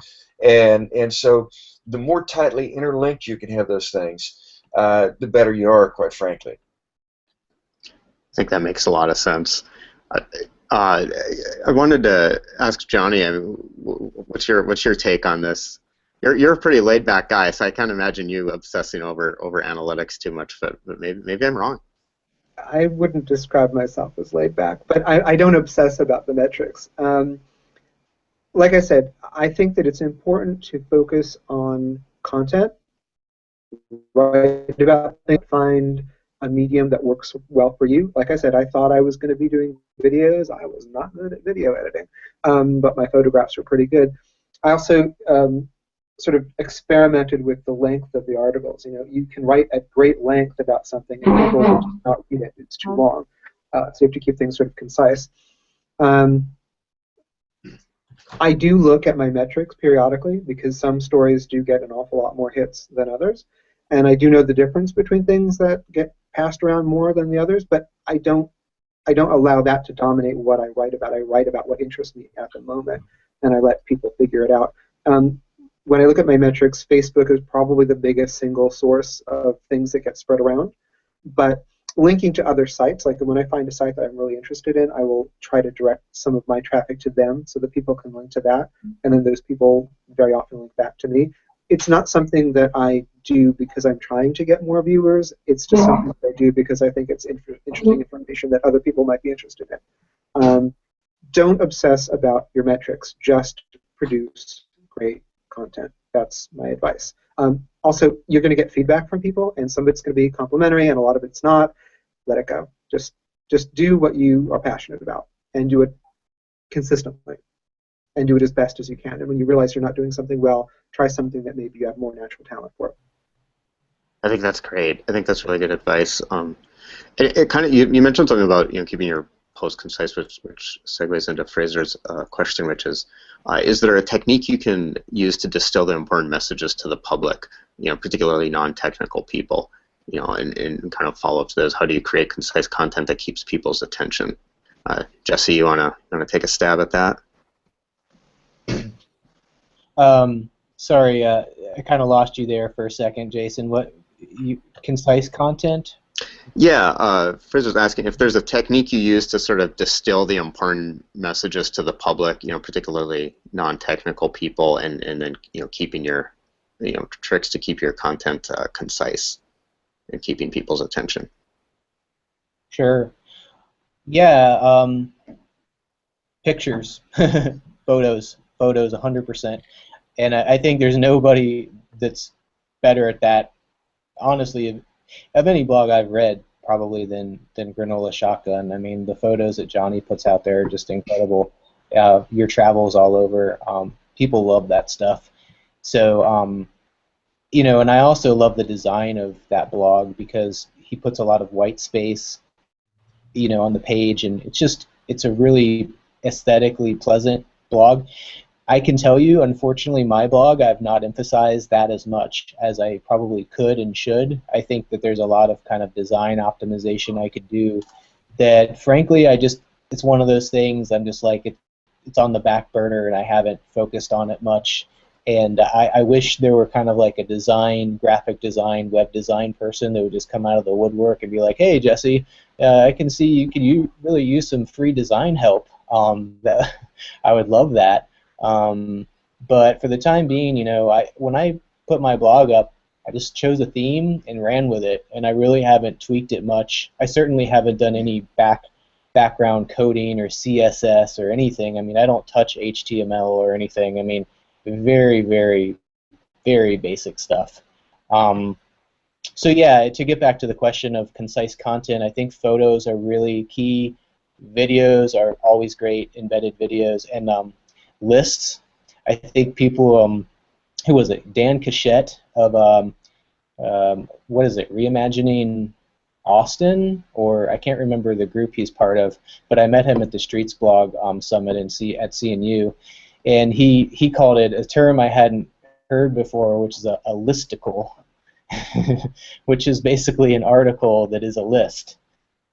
S3: and so the more tightly interlinked you can have those things, the better you are, quite frankly.
S1: I think that makes a lot of sense. I wanted to ask Johnny, what's your take on this? You're a pretty laid back guy, so I can't imagine you obsessing over analytics too much. But maybe I'm wrong.
S4: I wouldn't describe myself as laid back, but I don't obsess about the metrics. Like I said, I think that it's important to focus on content, write about things, find a medium that works well for you. Like I said, I thought I was going to be doing videos. I was not good at video editing, but my photographs were pretty good. I also sort of experimented with the length of the articles. You can write at great length about something and people will just not read it. It's too long. So you have to keep things sort of concise. I do look at my metrics periodically because some stories do get an awful lot more hits than others. And I do know the difference between things that get passed around more than the others, but I don't allow that to dominate what I write about. I write about what interests me at the moment, and I let people figure it out. When I look at my metrics, Facebook is probably the biggest single source of things that get spread around. But linking to other sites, like when I find a site that I'm really interested in, I will try to direct some of my traffic to them so that people can link to that, and then those people very often link back to me. It's not something that I do because I'm trying to get more viewers. It's just something that I do because I think it's interesting information that other people might be interested in. Don't obsess about your metrics. Just produce great content. That's my advice. Also, you're going to get feedback from people, and some of it's going to be complimentary, and a lot of it's not. Let it go. Just do what you are passionate about, and do it consistently, and do it as best as you can. And when you realize you're not doing something well, try something that maybe you have more natural talent for.
S1: I think that's great. I think that's really good advice. It kind of you mentioned something about keeping your post concise, which segues into Fraser's question, which is there a technique you can use to distill the important messages to the public, particularly non-technical people, and kind of follow up to those? How do you create concise content that keeps people's attention? Jesse, you wanna take a stab at that?
S2: Sorry, I kind of lost you there for a second, Jason. Concise content?
S1: Yeah, Fraser's asking if there's a technique you use to sort of distill the important messages to the public, particularly non-technical people, and then keeping your tricks to keep your content concise and keeping people's attention.
S2: Sure. Yeah. Pictures, photos, 100%. And I think there's nobody that's better at that, honestly, of any blog I've read, probably than Granola Shotgun. I mean, the photos that Johnny puts out there are just incredible. Your travels all over. People love that stuff. So, and I also love the design of that blog because he puts a lot of white space, on the page, and it's a really aesthetically pleasant blog. I can tell you, unfortunately, my blog, I've not emphasized that as much as I probably could and should. I think that there's a lot of kind of design optimization I could do that, frankly, it's one of those things I'm just like, it's on the back burner and I haven't focused on it much. And I wish there were kind of like a graphic design, web design person that would just come out of the woodwork and be like, hey, Jesse, I can see you really use some free design help. I would love that. But for the time being, when I put my blog up, I just chose a theme and ran with it, and I really haven't tweaked it much. I certainly haven't done any back background coding or CSS or anything. I mean, I don't touch HTML or anything. I mean, very, very, very basic stuff. So yeah, to get back to the question of concise content, I think photos are really key. Videos are always great, embedded videos, and lists. I think people, who was it? Dan Cachette of what is it? Reimagining Austin, or I can't remember the group he's part of, but I met him at the Streets Blog Summit at CNU, and he called it a term I hadn't heard before, which is a listicle, which is basically an article that is a list.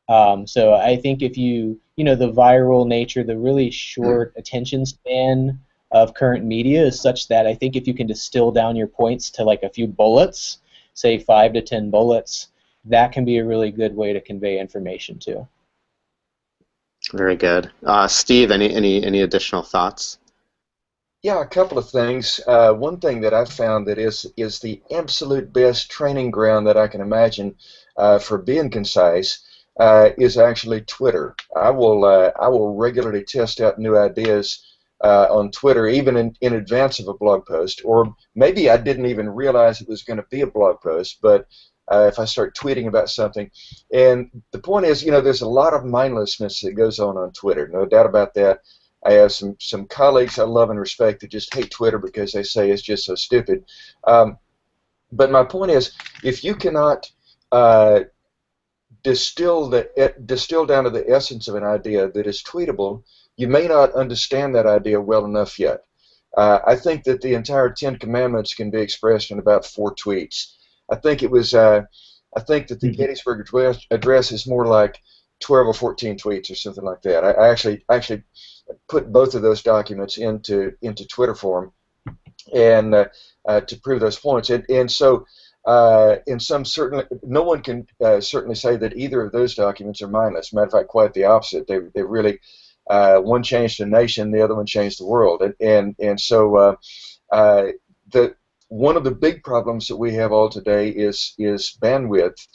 S2: So I think if the viral nature, the really short attention span of current media is such that I think if you can distill down your points to like a few bullets, say 5 to 10 bullets, that can be a really good way to convey information too.
S1: Very good. Steve, any additional thoughts?
S3: Yeah, a couple of things. One thing that I've found that is the absolute best training ground that I can imagine for being concise is actually Twitter. I will regularly test out new ideas on Twitter, even in advance of a blog post, or maybe I didn't even realize it was going to be a blog post, but if I start tweeting about something. And the point is, there's a lot of mindlessness that goes on Twitter, no doubt about that. I have some colleagues I love and respect that just hate Twitter because they say it's just so stupid. But my point is, if you cannot distill down to the essence of an idea that is tweetable, you may not understand that idea well enough yet. I think that the entire 10 Commandments can be expressed in about 4 tweets. I think that the Gettysburg Address is more like 12 or 14 tweets or something like that. I actually put both of those documents into Twitter form and to prove those points. And so no one can certainly say that either of those documents are mindless. Matter of fact, quite the opposite. They really one changed the nation, the other one changed the world. And so one of the big problems that we have all today is bandwidth.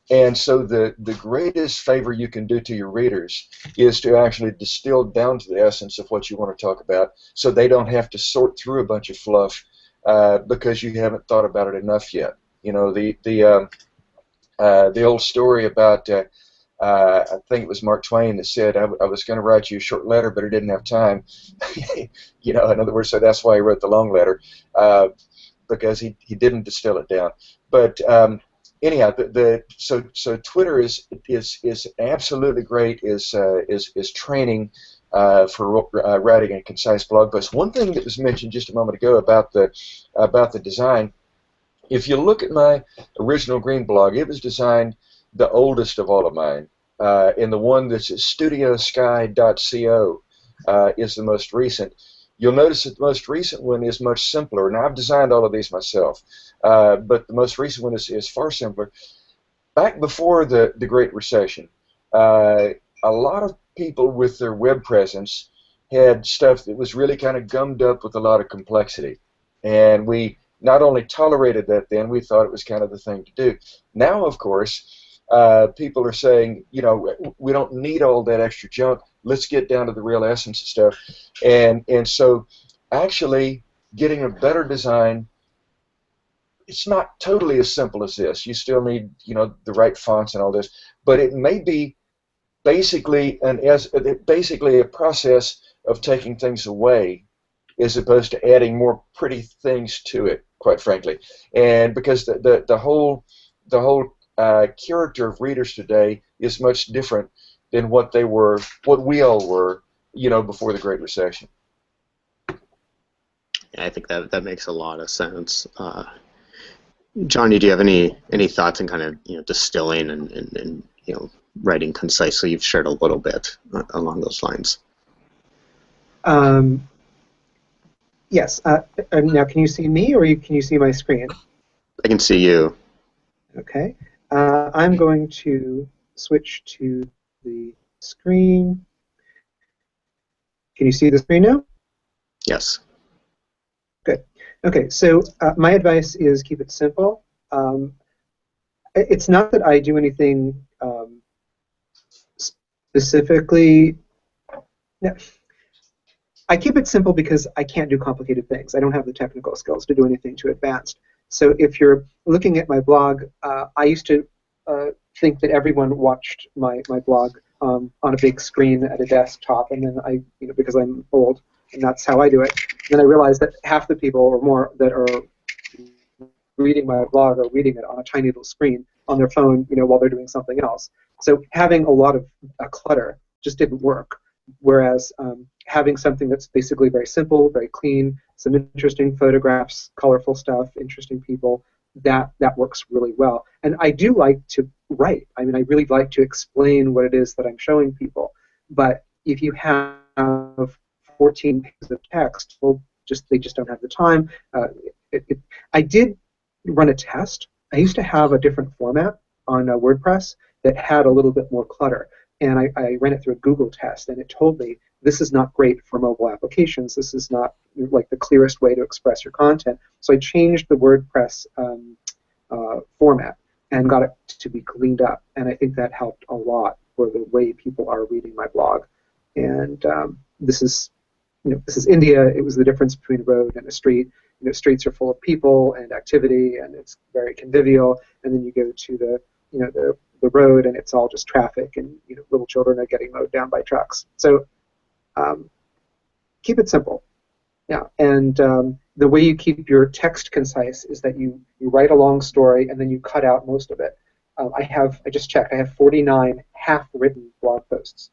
S3: And so the greatest favor you can do to your readers is to actually distill down to the essence of what you want to talk about, so they don't have to sort through a bunch of fluff because you haven't thought about it enough yet. The old story about I think it was Mark Twain that said, I was going to write you a short letter, but I didn't have time. In other words, so that's why he wrote the long letter, because he didn't distill it down. But anyhow, so Twitter is absolutely great. Is training for writing a concise blog post. One thing that was mentioned just a moment ago about the design. If you look at my original green blog, it was designed the oldest of all of mine, and the one that's at studiosky.co is the most recent. You'll notice that the most recent one is much simpler. Now, I've designed all of these myself, but the most recent one is far simpler. Back before the Great Recession, a lot of people with their web presence had stuff that was really kind of gummed up with a lot of complexity. And we not only tolerated that then, we thought it was kind of the thing to do. Now, of course, people are saying, we don't need all that extra junk. Let's get down to the real essence of stuff. And so actually getting a better design, it's not totally as simple as this. You still need, the right fonts and all this, but it may be basically a process of taking things away as opposed to adding more pretty things to it, quite frankly. And because the whole character of readers today is much different than what we all were, before the Great Recession.
S1: Yeah, I think that makes a lot of sense. Johnny, do you have any thoughts on kind of distilling and writing concisely? You've shared a little bit along those lines.
S4: Yes. Now, can you see me, or can you see my screen?
S1: I can see you.
S4: Okay. I'm going to switch to the screen. Can you see the screen now?
S1: Yes.
S4: Good. Okay, so my advice is keep it simple. It's not that I do anything specifically, yeah, I keep it simple because I can't do complicated things. I don't have the technical skills to do anything too advanced. So if you're looking at my blog, I used to think that everyone watched my blog on a big screen at a desktop, and then because I'm old, and that's how I do it. Then I realized that half the people or more that are reading my blog are reading it on a tiny little screen on their phone, while they're doing something else. So having a lot of clutter just didn't work. Whereas having something that's basically very simple, very clean, some interesting photographs, colorful stuff, interesting people, that works really well. And I do like to write. I mean, I really like to explain what it is that I'm showing people. But if you have 14 pages of text, well, they just don't have the time. I did run a test. I used to have a different format on WordPress that had a little bit more clutter. And I ran it through a Google test, and it told me this is not great for mobile applications. This is not like the clearest way to express your content. So I changed the WordPress format and got it to be cleaned up. And I think that helped a lot for the way people are reading my blog. And this is India. It was the difference between a road and a street. Streets are full of people and activity, and it's very convivial. And then you go to the road, and it's all just traffic, and little children are getting mowed down by trucks. So keep it simple. Yeah, and the way you keep your text concise is that you write a long story and then you cut out most of it. I just checked. I have 49 half-written blog posts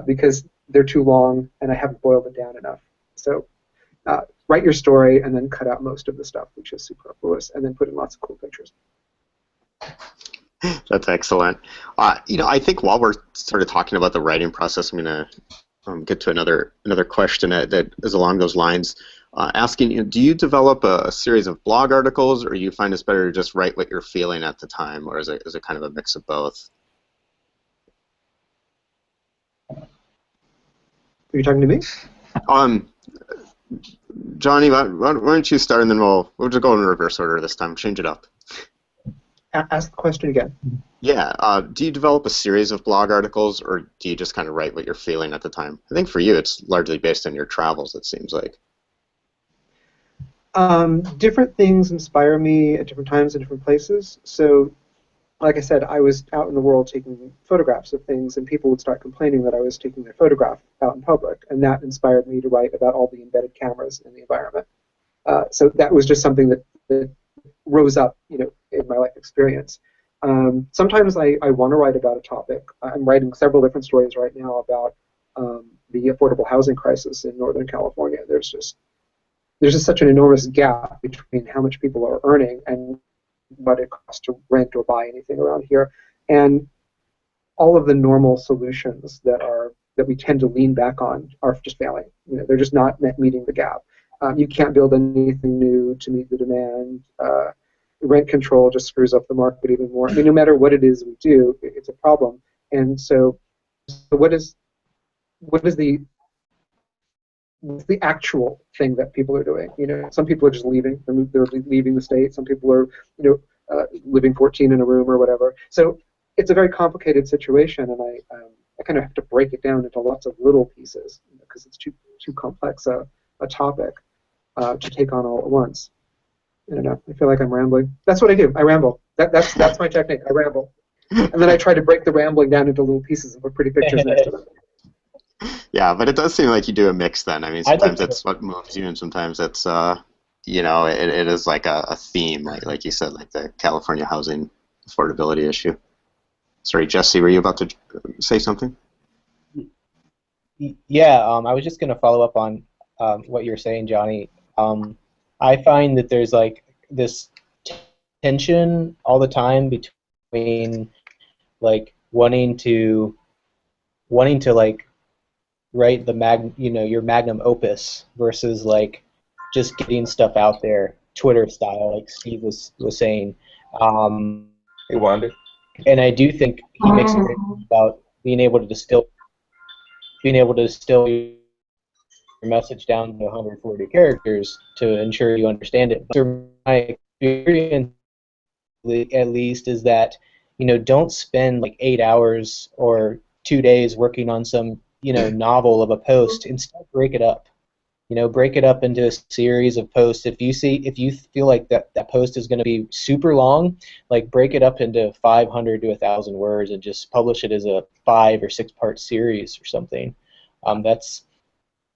S4: because they're too long and I haven't boiled it down enough. So write your story and then cut out most of the stuff which is superfluous, and then put in lots of cool pictures.
S1: That's excellent. I think while we're sort of talking about the writing process, I'm going to get to another question that is along those lines, asking, do you develop a series of blog articles, or you find it's better to just write what you're feeling at the time, or is it kind of a mix of both?
S4: Are you talking to me?
S1: Johnny, why don't you start, and then we'll just go in reverse order this time. Change it up.
S4: Ask the question again.
S1: Yeah. Do you develop a series of blog articles, or do you just kind of write what you're feeling at the time? I think for you, it's largely based on your travels, it seems like.
S4: Different things inspire me at different times in different places. So, like I said, I was out in the world taking photographs of things, and people would start complaining that I was taking their photograph out in public, and that inspired me to write about all the embedded cameras in the environment. So that was just something that rose up, in my life experience. Sometimes I want to write about a topic. I'm writing several different stories right now about the affordable housing crisis in Northern California. There's just such an enormous gap between how much people are earning and what it costs to rent or buy anything around here, and all of the normal solutions that we tend to lean back on are just failing. They're just not meeting the gap. You can't build anything new to meet the demand. Rent control just screws up the market even more. I mean, no matter what it is we do, it's a problem. And so what is the actual thing that people are doing? Some people are just leaving. They're leaving the state. Some people are, living 14 in a room or whatever. So it's a very complicated situation, and I kind of have to break it down into lots of little pieces because it's too complex a topic to take on all at once. I don't know. I feel like I'm rambling. That's what I do. I ramble. That's my technique. I ramble, and then I try to break the rambling down into little pieces and put pretty pictures next to them.
S1: Yeah, but it does seem like you do a mix then. I mean, sometimes it's what moves you, and sometimes it's, it is like a theme, like you said, like the California housing affordability issue. Sorry, Jesse, were you about to say something?
S2: Yeah, I was just going to follow up on what you were saying, Johnny. I find that there's like this tension all the time between like wanting to like write the your magnum opus versus like just getting stuff out there Twitter style, like Steve was saying.
S3: Hey, Wanda.
S2: And I do think he makes a great point about being able to distill your message down to 140 characters to ensure you understand it. But my experience, at least, is that don't spend like 8 hours or 2 days working on some, novel of a post. Instead, break it up. Break it up into a series of posts. If you feel like that post is going to be super long, like break it up into 500 to 1,000 words and just publish it as a 5 or 6 part series or something. That's,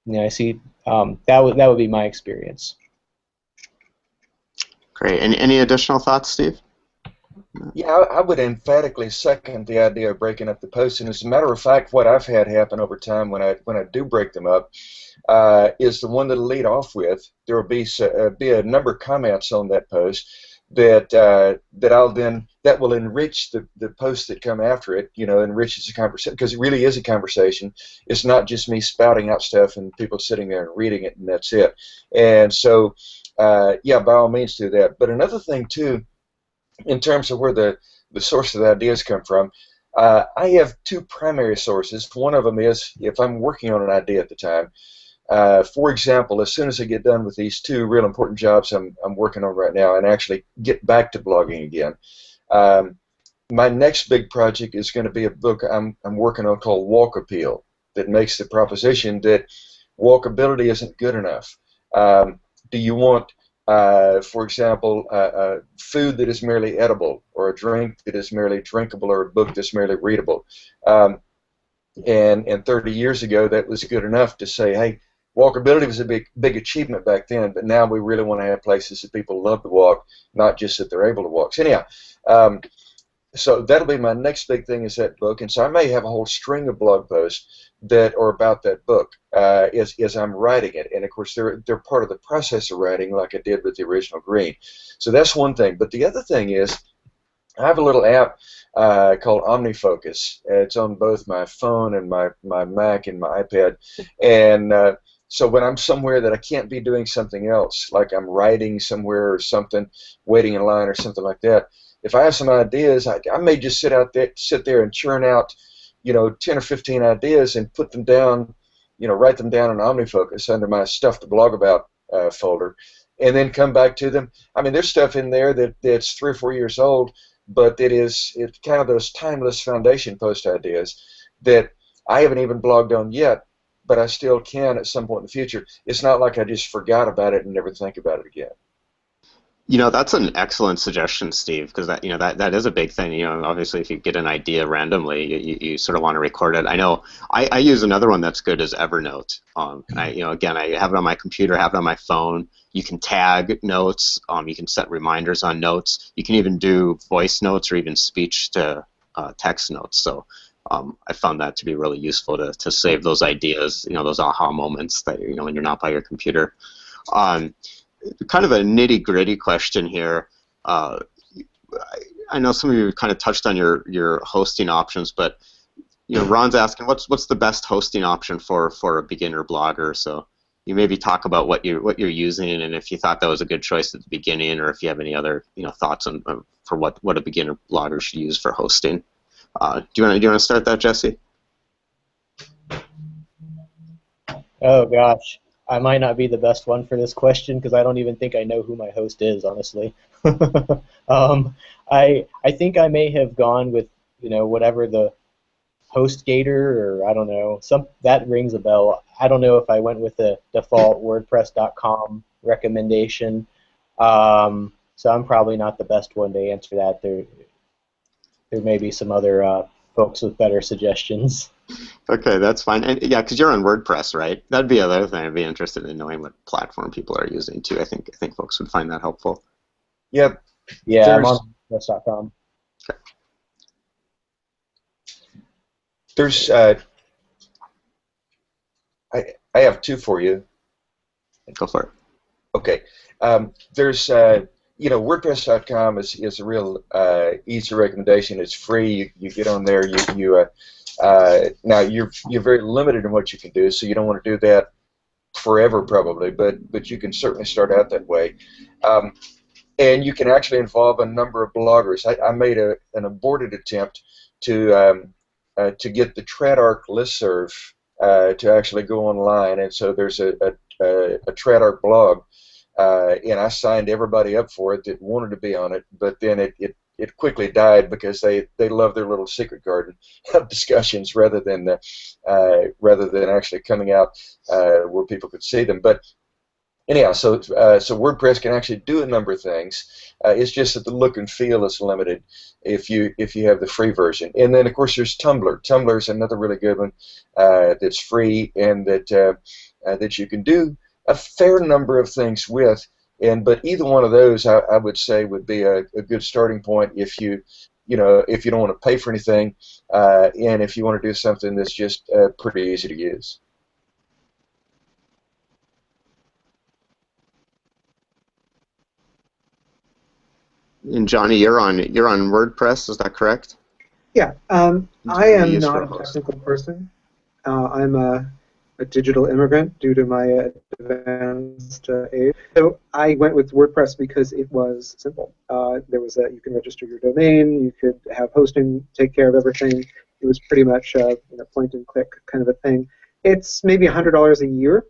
S2: I see, that would be my experience.
S1: Great. Any additional thoughts, Steve?
S3: Yeah, I would emphatically second the idea of breaking up the posts. And as a matter of fact, what I've had happen over time when I do break them up is the one that'll lead off with. There will be a number of comments on that post that that will enrich the posts that come after it. Enriches the conversation, because it really is a conversation. It's not just me spouting out stuff and people sitting there and reading it and that's it. And so, yeah, by all means do that. But another thing too, in terms of where the source of the ideas come from, I have two primary sources. One of them is if I'm working on an idea at the time. For example, as soon as I get done with these two real important jobs I'm working on right now and actually get back to blogging again, my next big project is going to be a book I'm working on called Walk Appeal, that makes the proposition that walkability isn't good enough. Do you want, for example, food that is merely edible, or a drink that is merely drinkable, or a book that's merely readable? And 30 years ago, that was good enough to say, hey, walkability was a big achievement back then, but now we really want to have places that people love to walk, not just that they're able to walk. So anyhow, so that'll be my next big thing, is that book. And so I may have a whole string of blog posts that are about that book as I'm writing it. And of course, they're part of the process of writing, like I did with the original Green. So that's one thing. But the other thing is, I have a little app called OmniFocus. It's on both my phone and my Mac and my iPad. And so when I'm somewhere that I can't be doing something else, like I'm writing somewhere or something, waiting in line or something like that, if I have some ideas, I may just sit there and churn out, 10 or 15 ideas and put them down, write them down in OmniFocus under my Stuff to Blog About folder, and then come back to them. I mean, there's stuff in there that's 3 or 4 years old, but it's kind of those timeless foundation post ideas that I haven't even blogged on yet, but I still can at some point in the future. It's not like I just forgot about it and never think about it again.
S1: That's an excellent suggestion, Steve, because that is a big thing. Obviously, if you get an idea randomly, you sort of want to record it. I know I use another one that's good, is Evernote. And again, I have it on my computer, have it on my phone. You can tag notes. You can set reminders on notes. You can even do voice notes or even speech to text notes. So I found that to be really useful to save those ideas, those aha moments that when you're not by your computer. Kind of a nitty-gritty question here. I know some of you kind of touched on your hosting options, but Ron's asking what's the best hosting option for a beginner blogger. So you maybe talk about what you're using, and if you thought that was a good choice at the beginning, or if you have any other thoughts on for what a beginner blogger should use for hosting. Do you want to start that, Jesse?
S2: Oh gosh. I might not be the best one for this question because I don't even think I know who my host is, honestly. I think I may have gone with whatever the HostGator, or I don't know, that rings a bell. I don't know if I went with the default WordPress.com recommendation, so I'm probably not the best one to answer that. There may be some other folks with better suggestions.
S1: Okay, that's fine. And yeah, because you're on WordPress, right? That'd be another thing. I'd be interested in knowing what platform people are using too. I think folks would find that helpful.
S3: Yep.
S2: Yeah, I'm on WordPress.com.
S1: Okay.
S3: There's I have two for you.
S1: Go for it.
S3: Okay. There's WordPress.com is a real easy recommendation. It's free. You get on there. Now you're very limited in what you can do, so you don't want to do that forever probably, but you can certainly start out that way. And you can actually involve a number of bloggers. I made an aborted attempt to get the TradArc listserv to actually go online, and so there's a TradArc blog, and I signed everybody up for it that wanted to be on it, but then it it quickly died because they love their little secret garden of discussions rather than actually coming out where people could see them. But anyhow, so WordPress can actually do a number of things. It's just that the look and feel is limited if you have the free version. And then of course there's Tumblr. Tumblr is another really good one that's free and that you can do a fair number of things with. But either one of those I would say would be a good starting point if you don't want to pay for anything and if you want to do something that's just pretty easy to use.
S1: And Johnny, you're on WordPress, is that correct?
S4: Yeah,
S1: What
S4: I
S1: do you
S4: am
S1: use
S4: not
S1: for
S4: a
S1: a host?
S4: technical person. I'm a digital immigrant due to my advanced age. So I went with WordPress because it was simple. You can register your domain, you could have hosting take care of everything. It was pretty much a point and click kind of a thing. It's maybe $100 a year,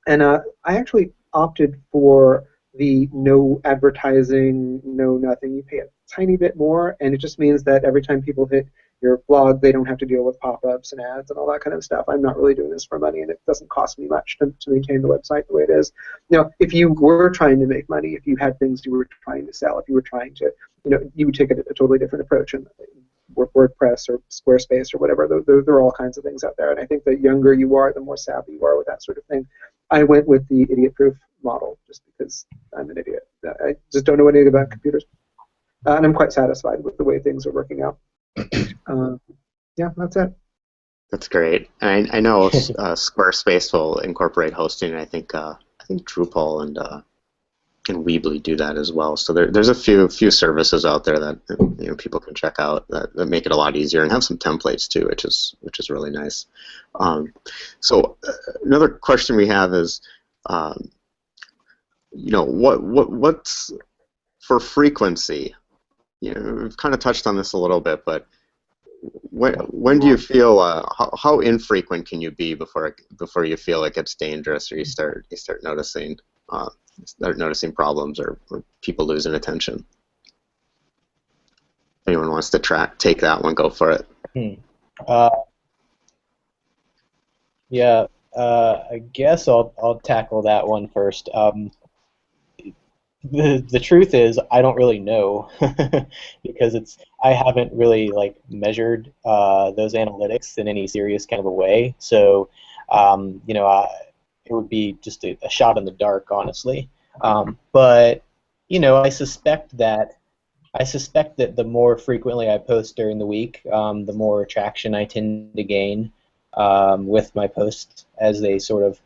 S4: and I actually opted for the no advertising, no nothing. You pay a tiny bit more, and it just means that every time people hit your blog, they don't have to deal with pop-ups and ads and all that kind of stuff. I'm not really doing this for money, and it doesn't cost me much to maintain the website the way it is. Now, if you were trying to make money, if you had things you were trying to sell, if you were trying to, you would take a totally different approach. And WordPress or Squarespace or whatever, there are all kinds of things out there. And I think the younger you are, the more savvy you are with that sort of thing. I went with the idiot-proof model just because I'm an idiot. I just don't know anything about computers. And I'm quite satisfied with the way things are working out. Yeah, that's it.
S1: That's great. And I know Squarespace will incorporate hosting. I think Drupal and Weebly do that as well. So there's a few services out there that people can check out that make it a lot easier and have some templates too, which is really nice. So another question we have is, what's for frequency? We've kind of touched on this a little bit, but when do you feel how infrequent can you be before you feel it gets dangerous or you start noticing problems or people losing attention? If anyone wants to take that one, go for it.
S2: Yeah, I guess I'll tackle that one first. The truth is I don't really know because I haven't really measured those analytics in any serious kind of a way. So it would be just a shot in the dark, honestly. But I suspect that the more frequently I post during the week, the more traction I tend to gain with my posts as they sort of.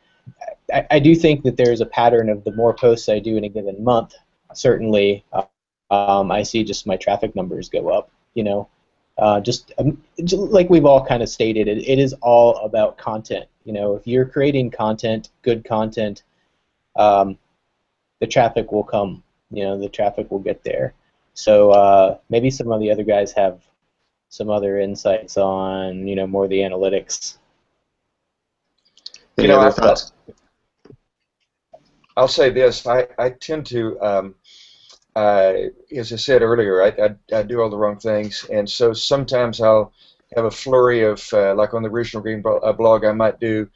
S2: I do think that there's a pattern of the more posts I do in a given month, certainly I see just my traffic numbers go up. Just like we've all kind of stated, it is all about content. If you're creating content, good content, the traffic will come. The traffic will get there. So maybe some of the other guys have some other insights on more of the analytics.
S1: Any other thoughts?
S3: I'll say this. I tend to, as I said earlier, I do all the wrong things, and so sometimes I'll have a flurry of, like on the Original Green blog, I might do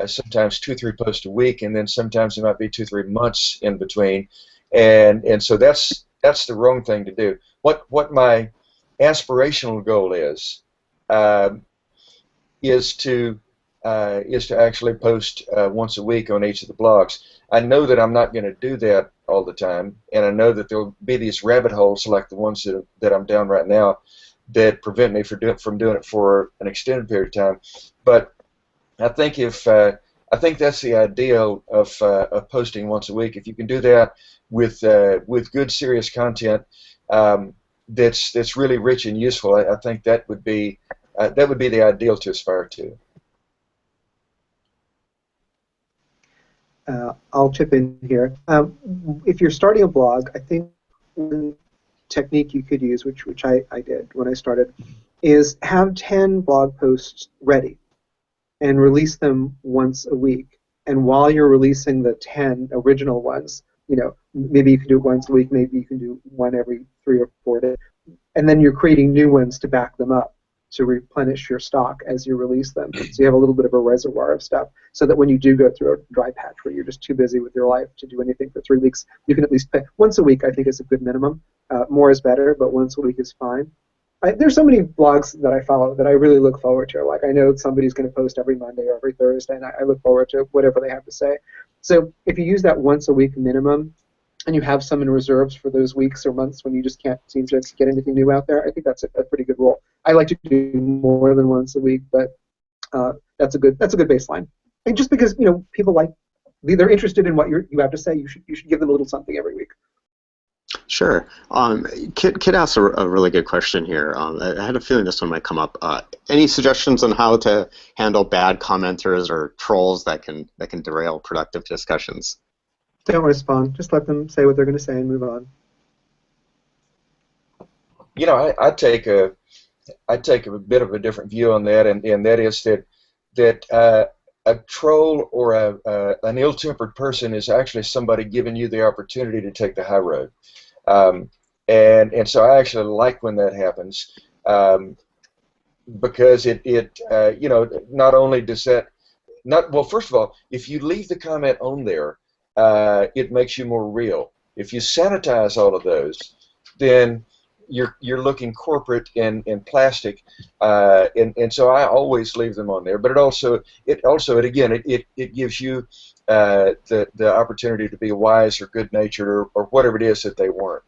S3: sometimes 2 or 3 posts a week, and then sometimes it might be 2 or 3 months in between, and so that's the wrong thing to do. What my aspirational goal is to actually post once a week on each of the blogs. I know that I'm not going to do that all the time, and I know that there'll be these rabbit holes like the ones that I'm down right now that prevent me from doing it for an extended period of time. But I think I think that's the ideal of posting once a week. If you can do that with good, serious content that's really rich and useful, I think that would be the ideal to aspire to.
S4: I'll chip in here. If you're starting a blog, I think one technique you could use, which I did when I started, is have 10 blog posts ready and release them once a week. And while you're releasing the 10 original ones, maybe you can do it once a week, maybe you can do one every 3 or 4 days. and then you're creating new ones to back them up to replenish your stock as you release them. So you have a little bit of a reservoir of stuff, so that when you do go through a dry patch where you're just too busy with your life to do anything for 3 weeks, you can at least pay. Once a week, I think, is a good minimum. More is better, but once a week is fine. There's so many blogs that I follow that I really look forward to. Like, I know somebody's going to post every Monday or every Thursday, and I look forward to whatever they have to say. So if you use that once a week minimum, and you have some in reserves for those weeks or months when you just can't seem to get anything new out there, I think that's a pretty good rule. I like to do more than once a week, but that's a good baseline. And just because people they're interested in what you have to say, you should give them a little something every week.
S1: Sure. Kit asked a really good question here. I had a feeling this one might come up. Any suggestions on how to handle bad commenters or trolls that can derail productive discussions?
S4: Don't respond. Just let them say what they're going to say and move on.
S3: I take a bit of a different view on that, and that is that a troll or an ill-tempered person is actually somebody giving you the opportunity to take the high road, and so I actually like when that happens, because it not only does that well, first of all, if you leave the comment on there, it makes you more real. If you sanitize all of those, then you're looking corporate and plastic, and so I always leave them on there. But it gives you the opportunity to be wise or good-natured or whatever it is that they weren't.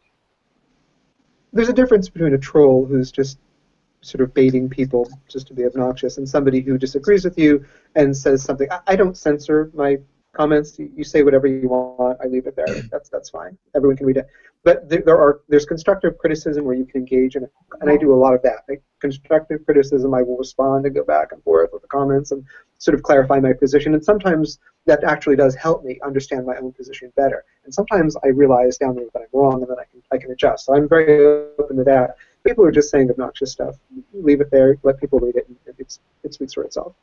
S4: There's a difference between a troll who's just sort of baiting people just to be obnoxious and somebody who disagrees with you and says something. I don't censor my comments. You say whatever you want. I leave it there. That's fine. Everyone can read it. But there's constructive criticism where you can engage in it, and I do a lot of that. Constructive criticism, I will respond and go back and forth with the comments and sort of clarify my position. And sometimes that actually does help me understand my own position better. And sometimes I realize down the road that I'm wrong, and then I can adjust. So I'm very open to that. People are just saying obnoxious stuff. Leave it there. Let people read it, and it speaks for itself.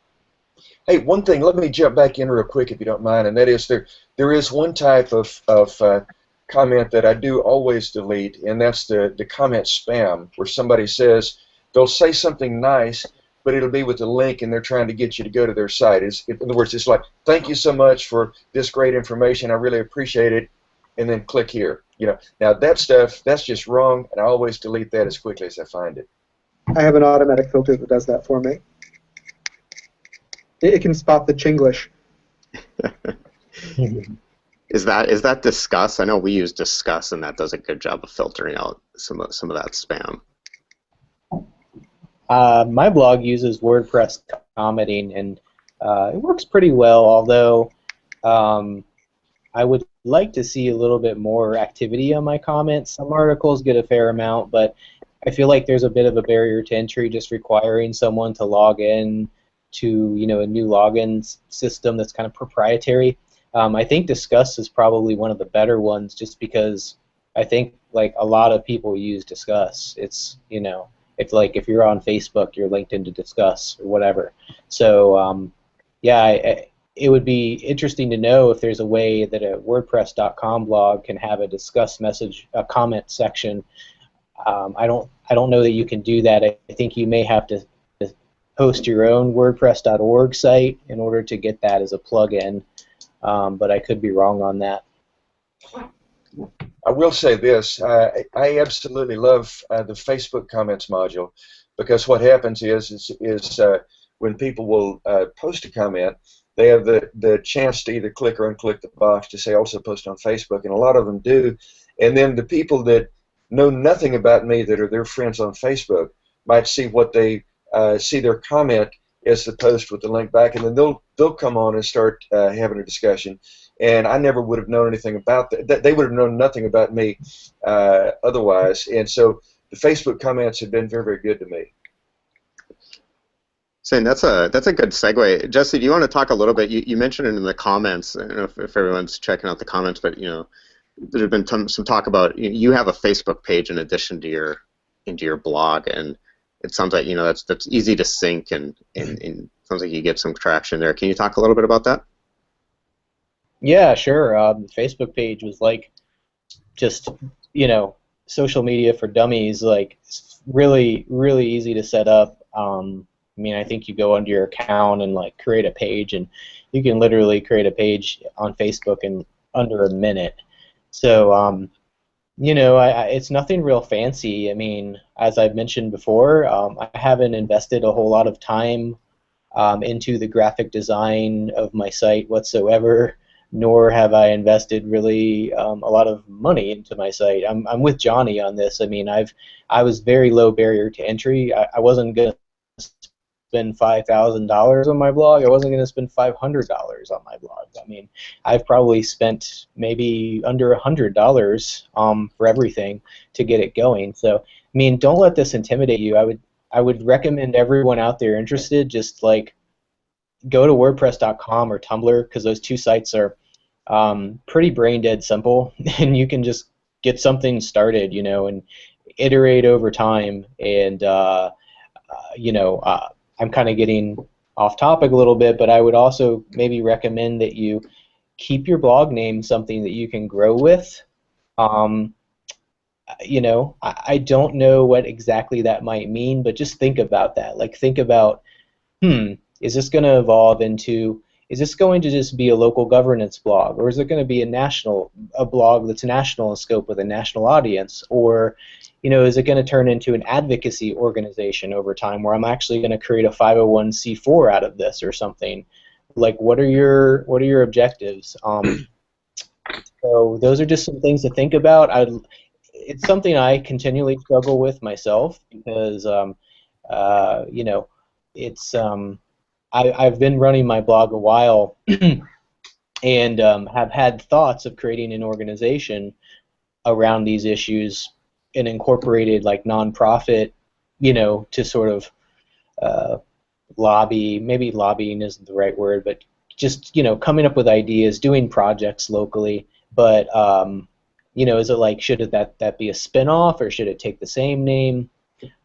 S3: Hey, one thing, let me jump back in real quick if you don't mind, and that is there is one type of comment that I do always delete, and that's the comment spam, where somebody says, they'll say something nice, but it'll be with a link and they're trying to get you to go to their site. In other words, it's like, thank you so much for this great information, I really appreciate it, and then click here. Now that stuff, that's just wrong, and I always delete that as quickly as I find it.
S4: I have an automatic filter that does that for me. It can spot the Chinglish.
S1: Is that Discuss? I know we use Discuss, and that does a good job of filtering out some of that spam.
S2: My blog uses WordPress commenting, and it works pretty well, although I would like to see a little bit more activity on my comments. Some articles get a fair amount, but I feel like there's a bit of a barrier to entry just requiring someone to log in to a new login system that's kind of proprietary. I think Discuss is probably one of the better ones, just because I think a lot of people use Discuss. It's if you're on Facebook, you're linked into Discuss or whatever. So it would be interesting to know if there's a way that a WordPress.com blog can have a Discuss a comment section. I don't know that you can do that. I think you may have to host your own WordPress.org site in order to get that as a plugin. But I could be wrong on that.
S3: I will say this, I absolutely love the Facebook comments module, because what happens is when people will post a comment, they have the chance to either click or unclick the box to say also post on Facebook, and a lot of them do. And then the people that know nothing about me that are their friends on Facebook might see what they see their comment as the post with the link back, and then they'll come on and start having a discussion. And I never would have known anything about that. They would have known nothing about me otherwise. And so the Facebook comments have been very, very good to me.
S1: Saying that's a good segue. Jesse, do you want to talk a little bit? You mentioned it in the comments. I don't know if everyone's checking out the comments, but there's been some talk about you have a Facebook page in addition to your blog, and it sounds like that's easy to sync, and sounds like you get some traction there. Can you talk a little bit about that?
S2: Yeah, sure. The Facebook page was just social media for dummies, like it's really really easy to set up. I mean, I think you go under your account and like create a page, and you can literally create a page on Facebook in under a minute. So you know, it's nothing real fancy. I mean, as I've mentioned before, I haven't invested a whole lot of time into the graphic design of my site whatsoever, nor have I invested really a lot of money into my site. I'm with Johnny on this. I mean, I was very low barrier to entry. I wasn't gonna spend $5,000 on my blog. I wasn't going to spend $500 on my blog. I mean, I've probably spent maybe under $100 for everything to get it going. So, I mean, don't let this intimidate you. I would recommend everyone out there interested just like go to WordPress.com or Tumblr, because those two sites are pretty brain dead simple, and you can just get something started, you know, and iterate over time. And you know, I'm kind of getting off topic a little bit, but I would also maybe recommend that you keep your blog name something that you can grow with. You know, I don't know what exactly that might mean, but just think about that. Like, think about, is this going to evolve into, is this going to just be a local governance blog, or is it going to be a blog that's national in scope with a national audience, or, you know, is it going to turn into an advocacy organization over time where I'm actually going to create a 501c4 out of this or something? Like, what are your objectives? So those are just some things to think about. It's something I continually struggle with myself because, you know, it's I've been running my blog a while and have had thoughts of creating an organization around these issues and incorporated like nonprofit, you know, to sort of lobby. Maybe lobbying isn't the right word, but just, you know, coming up with ideas, doing projects locally. But you know, is it like, should that be a spin-off, or should it take the same name?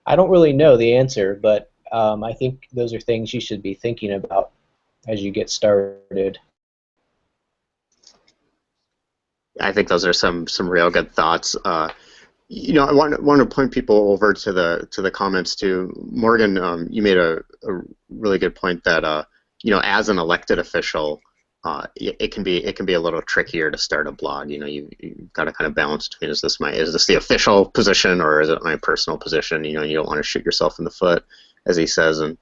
S2: I don't really know the answer, but I think those are things you should be thinking about as you get started.
S1: I think those are some real good thoughts. You know, I want to point people over to the comments too. Morgan, you made a really good point that you know, as an elected official, it can be a little trickier to start a blog. You know, you've got to kind of balance between, is this the official position, or is it my personal position? You know, you don't want to shoot yourself in the foot, as he says. And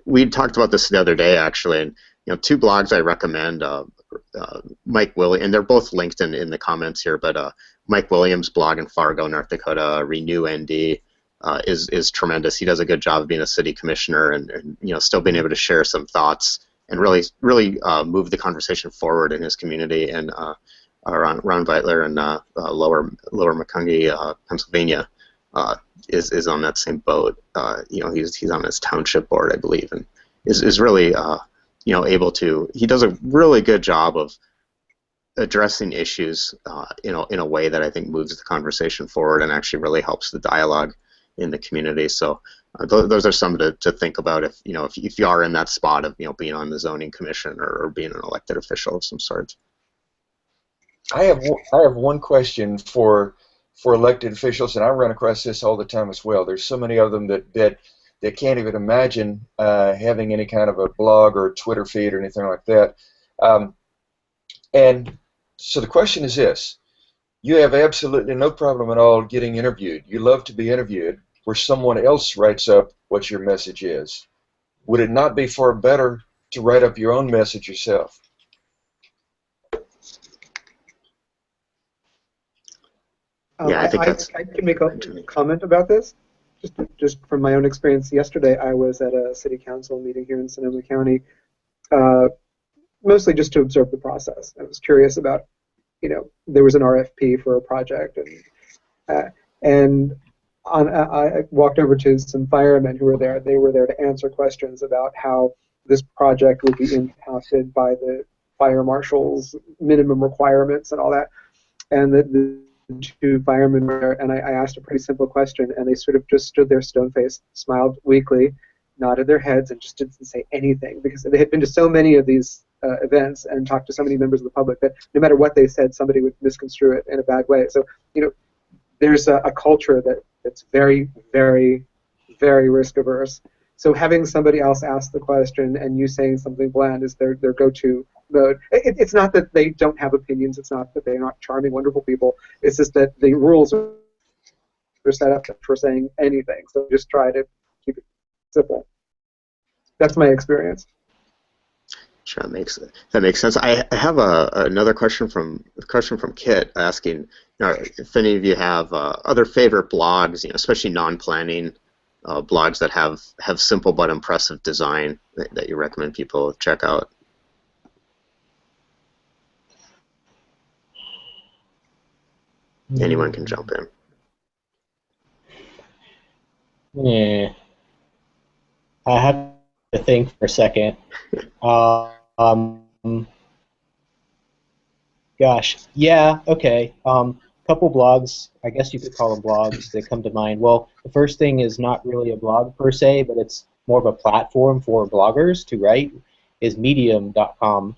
S1: we talked about this the other day actually, and you know, two blogs I recommend. Mike Williams, and they're both linked in the comments here, but Mike Williams' blog in Fargo, North Dakota, Renew ND, is tremendous. He does a good job of being a city commissioner and you know, still being able to share some thoughts and really move the conversation forward in his community. And Ron Veitler in Lower Macungie, Pennsylvania, is on that same boat. You know, he's on his township board, I believe, and is really you know, able to. He does a really good job of addressing issues in a way that I think moves the conversation forward and actually really helps the dialogue in the community. So those are some to think about if you know, if you are in that spot of, you know, being on the zoning commission or being an elected official of some sort.
S3: I have one question for elected officials, and I run across this all the time as well. There's so many of them that can't even imagine having any kind of a blog or a Twitter feed or anything like that. And so the question is this: you have absolutely no problem at all getting interviewed. You love to be interviewed where someone else writes up what your message is. Would it not be far better to write up your own message yourself?
S1: Yeah, I think
S4: I can make a comment about this. Just from my own experience, yesterday I was at a city council meeting here in Sonoma County, mostly just to observe the process. I was curious about, you know, there was an RFP for a project, and I walked over to some firemen who were there. They were there to answer questions about how this project would be impacted by the fire marshal's minimum requirements and all that. And the two firemen were there, and I asked a pretty simple question, and they sort of just stood there stone-faced, smiled weakly, nodded their heads, and just didn't say anything, because they had been to so many of these events and talked to so many members of the public that no matter what they said, somebody would misconstrue it in a bad way. So, you know, there's a culture that's very, very, very risk averse. So having somebody else ask the question and you saying something bland is their go-to mode. It's not that they don't have opinions. It's not that they're not charming, wonderful people. It's just that the rules are set up for saying anything. So just try to keep it simple. That's my experience.
S1: Sure, that makes sense. I have another question from Kit asking, if any of you have other favorite blogs, especially non-planning blogs that have simple but impressive design that you recommend people check out. Anyone can jump in.
S2: Yeah, I have to think for a second. Gosh, yeah, okay. Couple blogs, I guess you could call them blogs, that come to mind. Well, the first thing is not really a blog per se, but it's more of a platform for bloggers to write, is medium.com.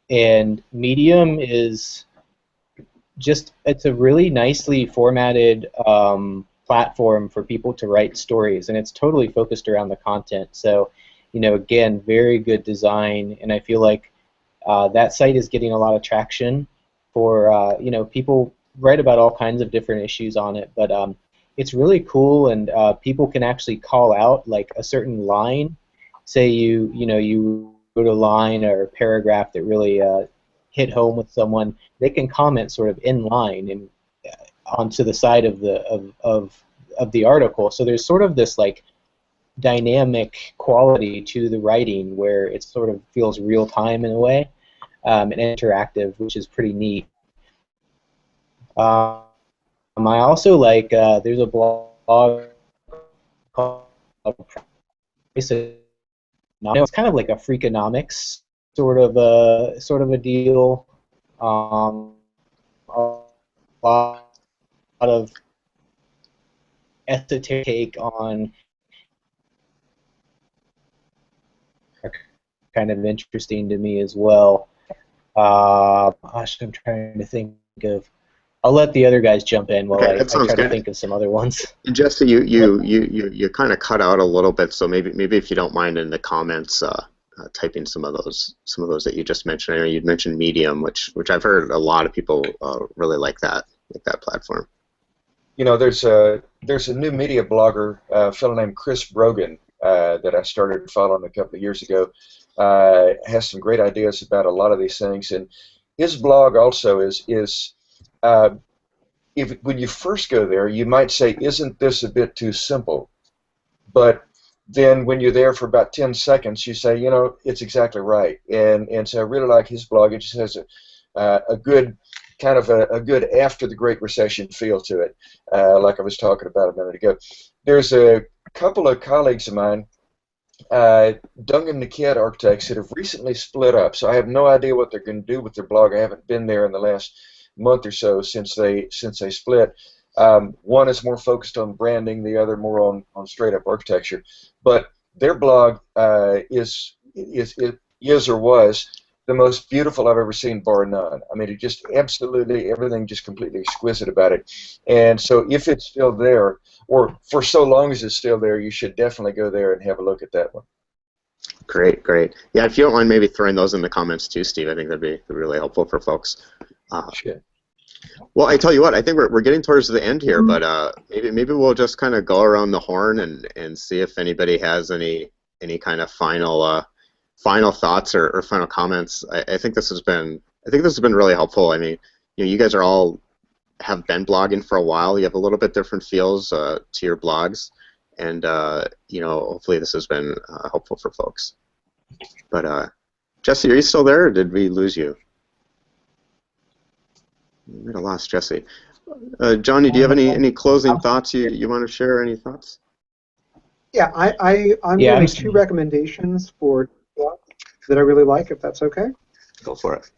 S2: And Medium is just, it's a really nicely formatted platform for people to write stories, and it's totally focused around the content. So, again, very good design, and I feel like that site is getting a lot of traction for, people write about all kinds of different issues on it, but it's really cool, and people can actually call out like a certain line. Say you wrote a line or a paragraph that really hit home with someone, they can comment sort of in line and onto the side of the article. So there's sort of this like dynamic quality to the writing where it sort of feels real time in a way, and interactive, which is pretty neat. I also like there's a blog called it's kind of like a Freakonomics sort of a deal. A lot of esoteric take on kind of interesting to me as well. Gosh, I'm trying to think of. I'll let the other guys jump in while I try to think of some other ones.
S1: And Jesse, you kind of cut out a little bit, so maybe if you don't mind in the comments typing some of those that you just mentioned. I know you'd mentioned Medium, which I've heard a lot of people really like that platform.
S3: There's a new media blogger, a fellow named Chris Brogan, that I started following a couple of years ago. Has some great ideas about a lot of these things, and his blog also is when you first go there, you might say, "Isn't this a bit too simple?" But then when you're there for about 10 seconds, you say, it's exactly right. And so I really like his blog. It just has a good kind of a good after the Great Recession feel to it, like I was talking about a minute ago. There's a couple of colleagues of mine, Dung and Niket Architects, that have recently split up. So I have no idea what they're going to do with their blog. I haven't been there in the last month or so since they split. One is more focused on branding, the other more on straight up architecture. But their blog is or was the most beautiful I've ever seen, bar none. I mean, it just absolutely everything just completely exquisite about it. And so if it's still there, or for so long as it's still there, you should definitely go there and have a look at that one.
S1: Great. Yeah, if you don't mind maybe throwing those in the comments too, Steve, I think that'd be really helpful for folks.
S3: Sure.
S1: Well, I tell you what, I think we're getting towards the end here, but maybe we'll just kind of go around the horn and see if anybody has any kind of final thoughts or final comments. I think this has been really helpful. I mean, you guys have been blogging for a while. You have a little bit different feels to your blogs, and hopefully this has been helpful for folks. But Jesse, are you still there, or did we lose you? We might have lost Jesse. Johnny, do you have any closing thoughts you want to share? Any thoughts?
S4: Yeah, I'm going to make two recommendations for blogs that I really like, if that's okay.
S1: Go for it.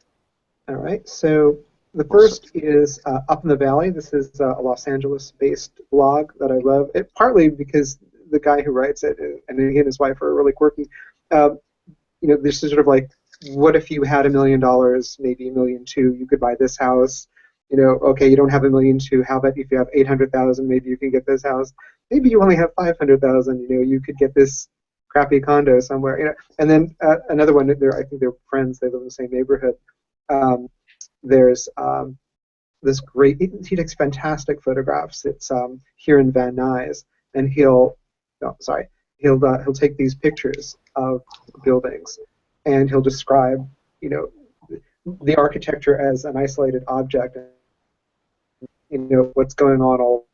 S4: All right. So the first is Up in the Valley. This is a Los Angeles-based blog that I love. Partly because the guy who writes it, and he and his wife are really quirky. This is sort of like, what if you had $1 million, maybe $1.2 million, you could buy this house. Okay, you don't have 1,000,002. How about if you have 800,000? Maybe you can get this house. Maybe you only have 500,000. You could get this crappy condo somewhere. And then another one. I think they're friends. They live in the same neighborhood. There's this great. He takes fantastic photographs. It's here in Van Nuys, and he'll take these pictures of buildings, and he'll describe the architecture as an isolated object, and what's going on all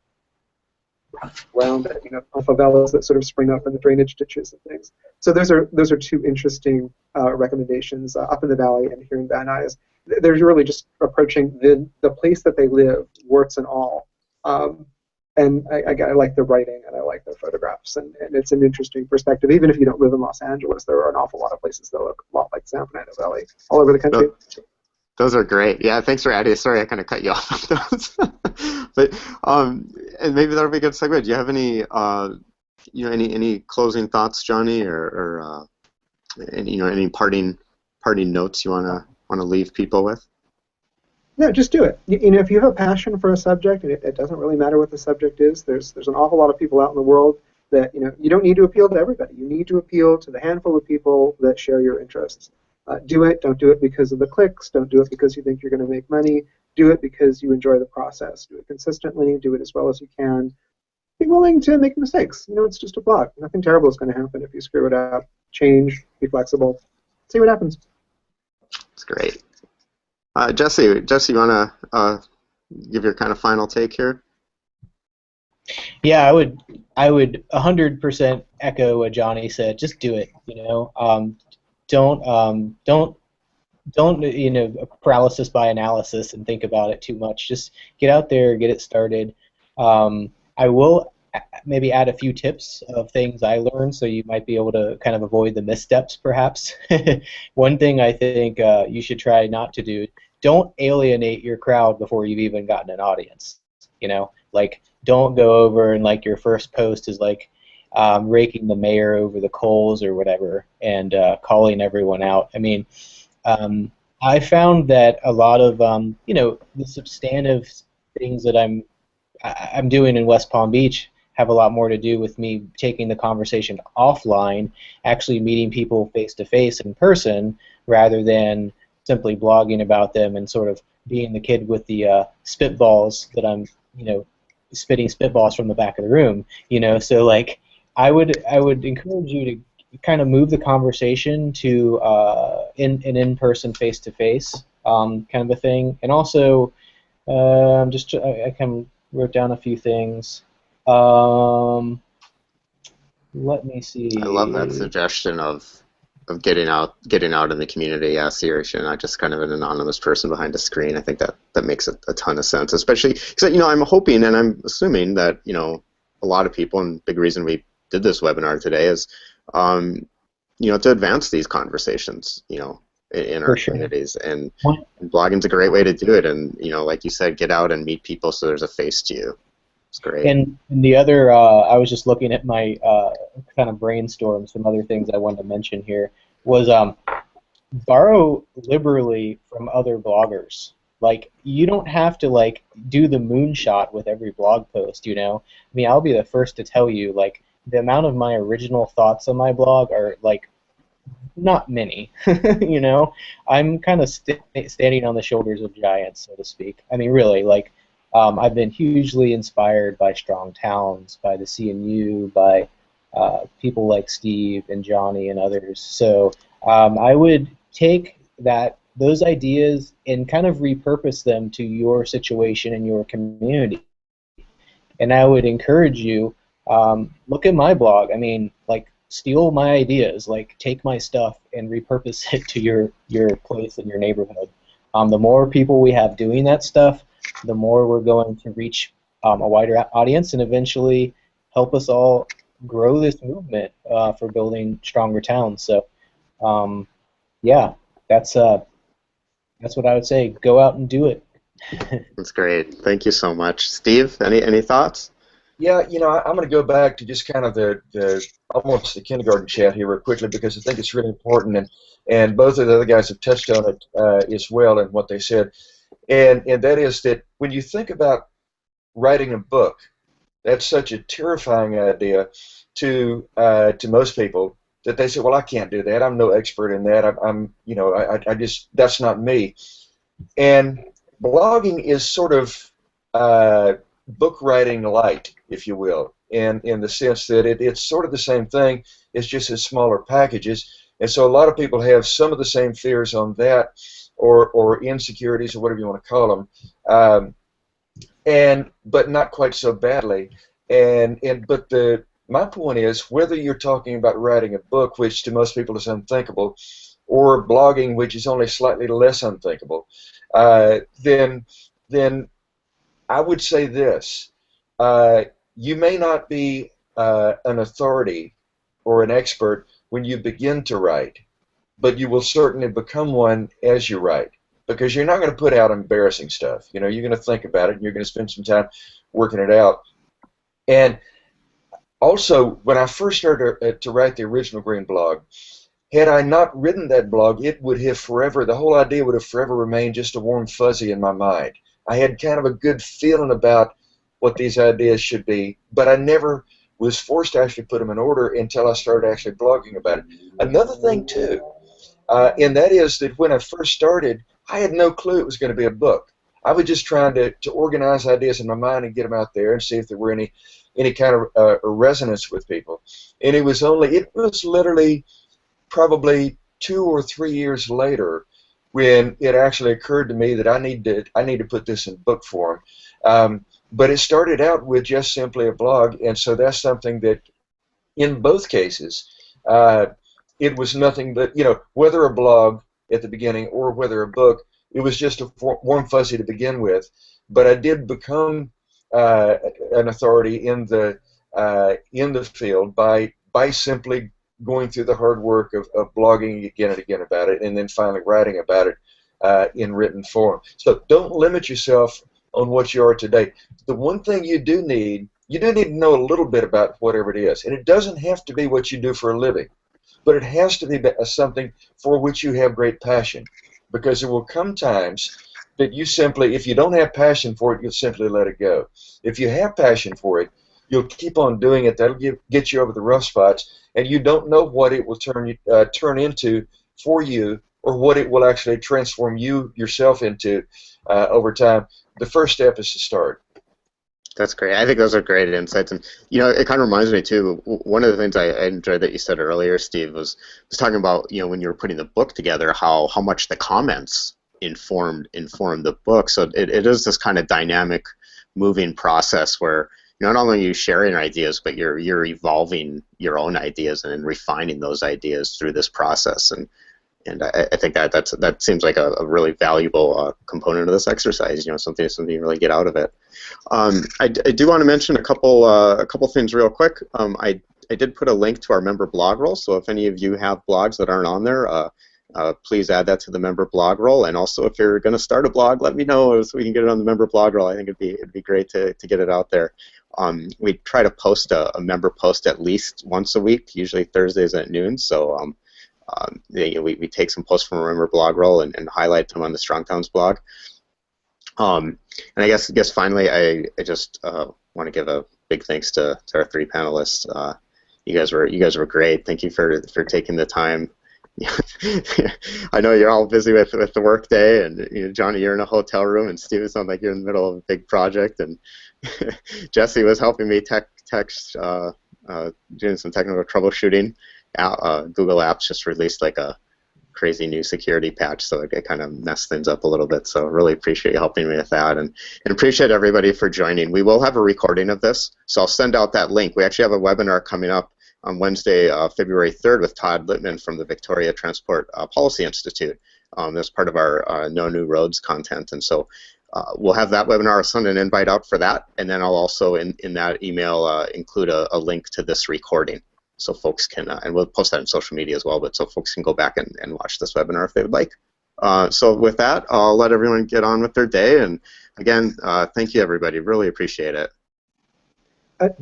S4: around it, favelas that sort of spring up in the drainage ditches and things. So those are two interesting recommendations up in the valley and here in Van Nuys. They're really just approaching the place that they live, warts and all. And I like the writing, and I like the photographs, and it's an interesting perspective. Even if you don't live in Los Angeles, there are an awful lot of places that look a lot like San Fernando Valley all over the country.
S1: Those are great. Yeah, thanks for adding. Sorry, I kind of cut you off on those. But and maybe that'll be a good segue. Do you have any any closing thoughts, Johnny, or any parting notes you wanna leave people with?
S4: No, just do it. If you have a passion for a subject, and it doesn't really matter what the subject is, there's an awful lot of people out in the world that you don't need to appeal to everybody. You need to appeal to the handful of people that share your interests. Do it. Don't do it because of the clicks. Don't do it because you think you're going to make money. Do it because you enjoy the process. Do it consistently. Do it as well as you can. Be willing to make mistakes. It's just a blog. Nothing terrible is going to happen if you screw it up. Change. Be flexible. See what happens.
S1: That's great. Jesse, you want to give your kind of final take here?
S2: Yeah, I would 100% echo what Johnny said. Just do it. Don't paralysis by analysis and think about it too much. Just get out there, get it started. I will maybe add a few tips of things I learned, so you might be able to kind of avoid the missteps, perhaps. One thing I think you should try not to do: don't alienate your crowd before you've even gotten an audience. Don't go over and your first post is raking the mayor over the coals or whatever, and calling everyone out. I mean, I found that a lot of the substantive things that I'm doing in West Palm Beach have a lot more to do with me taking the conversation offline, actually meeting people face to face in person, rather than simply blogging about them and sort of being the kid with the spitballs that I'm spitting spitballs from the back of the room. So I would encourage you to kind of move the conversation to an in-person, face-to-face kind of a thing. And also, I kind of wrote down a few things. Let me see.
S1: I love that suggestion of getting out in the community. Yeah, seriously, not just kind of an anonymous person behind a screen. I think that makes a ton of sense, especially because I'm hoping and I'm assuming that a lot of people, and big reason we did this webinar today is to advance these conversations in our communities, and blogging's a great way to do it. And like you said, get out and meet people so there's a face to you. It's great.
S2: And the other, I was just looking at my kind of brainstorm, some other things I wanted to mention here, was borrow liberally from other bloggers. You don't have to do the moonshot with every blog post, I mean, I'll be the first to tell you, the amount of my original thoughts on my blog are not many. I'm kind of standing on the shoulders of giants, so to speak. I mean, really, I've been hugely inspired by Strong Towns, by the CNU, by people like Steve and Johnny and others. So I would take those ideas and kind of repurpose them to your situation and your community. And I would encourage you, look at my blog. I mean, steal my ideas. Take my stuff and repurpose it to your place and your neighborhood. The more people we have doing that stuff, the more we're going to reach a wider audience and eventually help us all grow this movement for building stronger towns. So, yeah, that's what I would say. Go out and do it.
S1: That's great. Thank you so much, Steve. Any thoughts?
S3: Yeah, I'm going to go back to just kind of the almost the kindergarten chat here real quickly, because I think it's really important, and both of the other guys have touched on it as well in what they said. and that is that when you think about writing a book, that's such a terrifying idea to most people that they say, well, I can't do that. I'm no expert in that. I'm you know, I just, that's not me. And blogging is sort of book writing light, if you will, in the sense that it's sort of the same thing. It's just in smaller packages. And so a lot of people have some of the same fears on that, or insecurities, or whatever you want to call them, but not quite so badly. But my point is, whether you're talking about writing a book, which to most people is unthinkable, or blogging, which is only slightly less unthinkable, then I would say this: you may not be an authority or an expert when you begin to write, but you will certainly become one as you write, because you're not going to put out embarrassing stuff. You know, you're going to think about it, and you're going to spend some time working it out. And also, when I first started to write the original Green blog, had I not written that blog, it would have forever, the whole idea would have forever remained just a warm fuzzy in my mind. I had kind of a good feeling about what these ideas should be, but I never was forced to actually put them in order until I started actually blogging about it. Another thing, too, and that is that when I first started, I had no clue it was going to be a book. I was just trying to organize ideas in my mind and get them out there and see if there were any kind of resonance with people. And it was literally probably 2 or 3 years later when it actually occurred to me that I need to put this in book form. But it started out with just simply a blog, and so that's something that, in both cases, it was nothing but, whether a blog at the beginning or whether a book, it was just a warm fuzzy to begin with. But I did become an authority in the field by simply going through the hard work of blogging again and again about it, and then finally writing about it in written form. So don't limit yourself on what you are today. The one thing you do need to know a little bit about whatever it is, and it doesn't have to be what you do for a living, but it has to be something for which you have great passion, because there will come times that you simply, if you don't have passion for it, you'll simply let it go. If you have passion for it, you'll keep on doing it. That'll get you over the rough spots, and you don't know what it will turn into for you, or what it will actually transform you yourself into over time. The first step is to start.
S1: That's great. I think those are great insights, and it kind of reminds me too. One of the things I enjoyed that you said earlier, Steve, was talking about when you were putting the book together, how much the comments informed the book. So it is this kind of dynamic, moving process where not only are you sharing ideas, but you're evolving your own ideas and refining those ideas through this process. And I think that seems like a really valuable component of this exercise. Something you really get out of it. I do want to mention a couple things real quick. I did put a link to our Member Blogroll, so if any of you have blogs that aren't on there, please add that to the Member Blogroll. And also, if you're going to start a blog, let me know so we can get it on the Member Blogroll. I think it'd be great to get it out there. We try to post a member post at least once a week, usually Thursdays at noon. So we take some posts from our Member Blogroll and highlight them on the Strong Towns blog. And I guess finally, I just want to give a big thanks to our 3 panelists. You guys were great. Thank you for taking the time. I know you're all busy with the work day, and Johnny, you're in a hotel room, and Steve, it sounds like you're in the middle of a big project, and Jesse was helping me text doing some technical troubleshooting. Google Apps just released like a crazy new security patch, so it kind of messed things up a little bit. So really appreciate you helping me with that, and appreciate everybody for joining. We will have a recording of this, so I'll send out that link. We actually have a webinar coming up on Wednesday, February 3rd, with Todd Littman from the Victoria Transport Policy Institute. That's part of our No New Roads content, and so we'll have that webinar. I'll send an invite out for that, and then I'll also in that email include a link to this recording, so folks can, and we'll post that on social media as well, but so folks can go back and watch this webinar if they would like. So with that, I'll let everyone get on with their day, and again, thank you everybody, really appreciate it.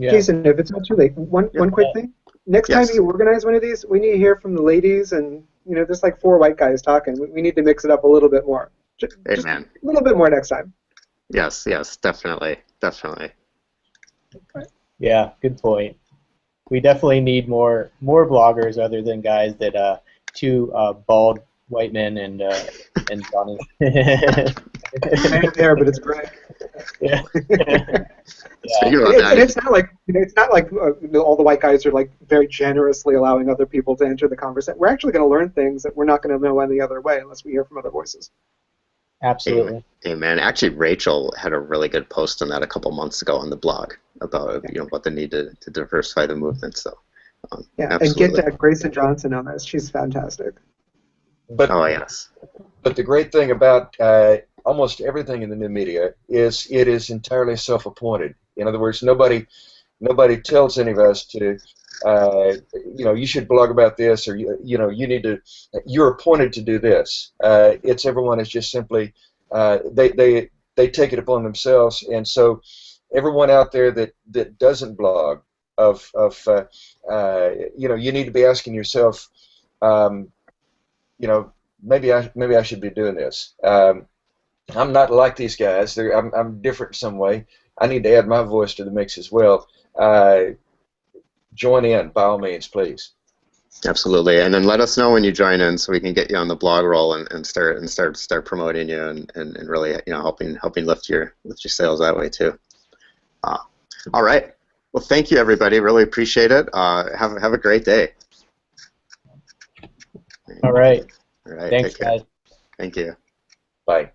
S4: Jason, if it's not too late, one quick thing. Next time you organize one of these, we need to hear from the ladies, and there's like 4 white guys talking. We need to mix it up a little bit more. Just
S1: Amen.
S4: a little bit more next time.
S1: Yes, yes, definitely, definitely.
S2: Yeah, good point. We definitely need more bloggers other than guys that two bald white men and Johnny.
S4: Man of hair, but it's gray.
S2: Yeah.
S1: Speaking
S2: Yeah.
S1: about that,
S4: And it's not like all the white guys are like very generously allowing other people to enter the conversation. We're actually going to learn things that we're not going to know any other way unless we hear from other voices.
S2: Absolutely.
S1: amen. Actually, Rachel had a really good post on that a couple months ago on the blog about what the need to diversify the movement. So,
S4: Yeah,
S1: absolutely.
S4: and get Grayson Johnson on this. She's fantastic.
S3: But
S1: Oh yes.
S3: But the great thing about almost everything in the new media is it is entirely self-appointed. In other words, nobody tells any of us to, you should blog about this, or you need to. You're appointed to do this. It's everyone is just simply they take it upon themselves, and so everyone out there that doesn't blog, you need to be asking yourself. You know, maybe I should be doing this. I'm not like these guys. I'm different in some way. I need to add my voice to the mix as well. Join in by all means, please.
S1: Absolutely, and then let us know when you join in, so we can get you on the blog roll and start promoting you and really helping lift your sales that way too. All right. Well, thank you everybody. Really appreciate it. Have a great day.
S2: All right.
S1: All right.
S2: Thanks,
S1: Take care.
S2: guys.
S1: Thank you.
S3: Bye.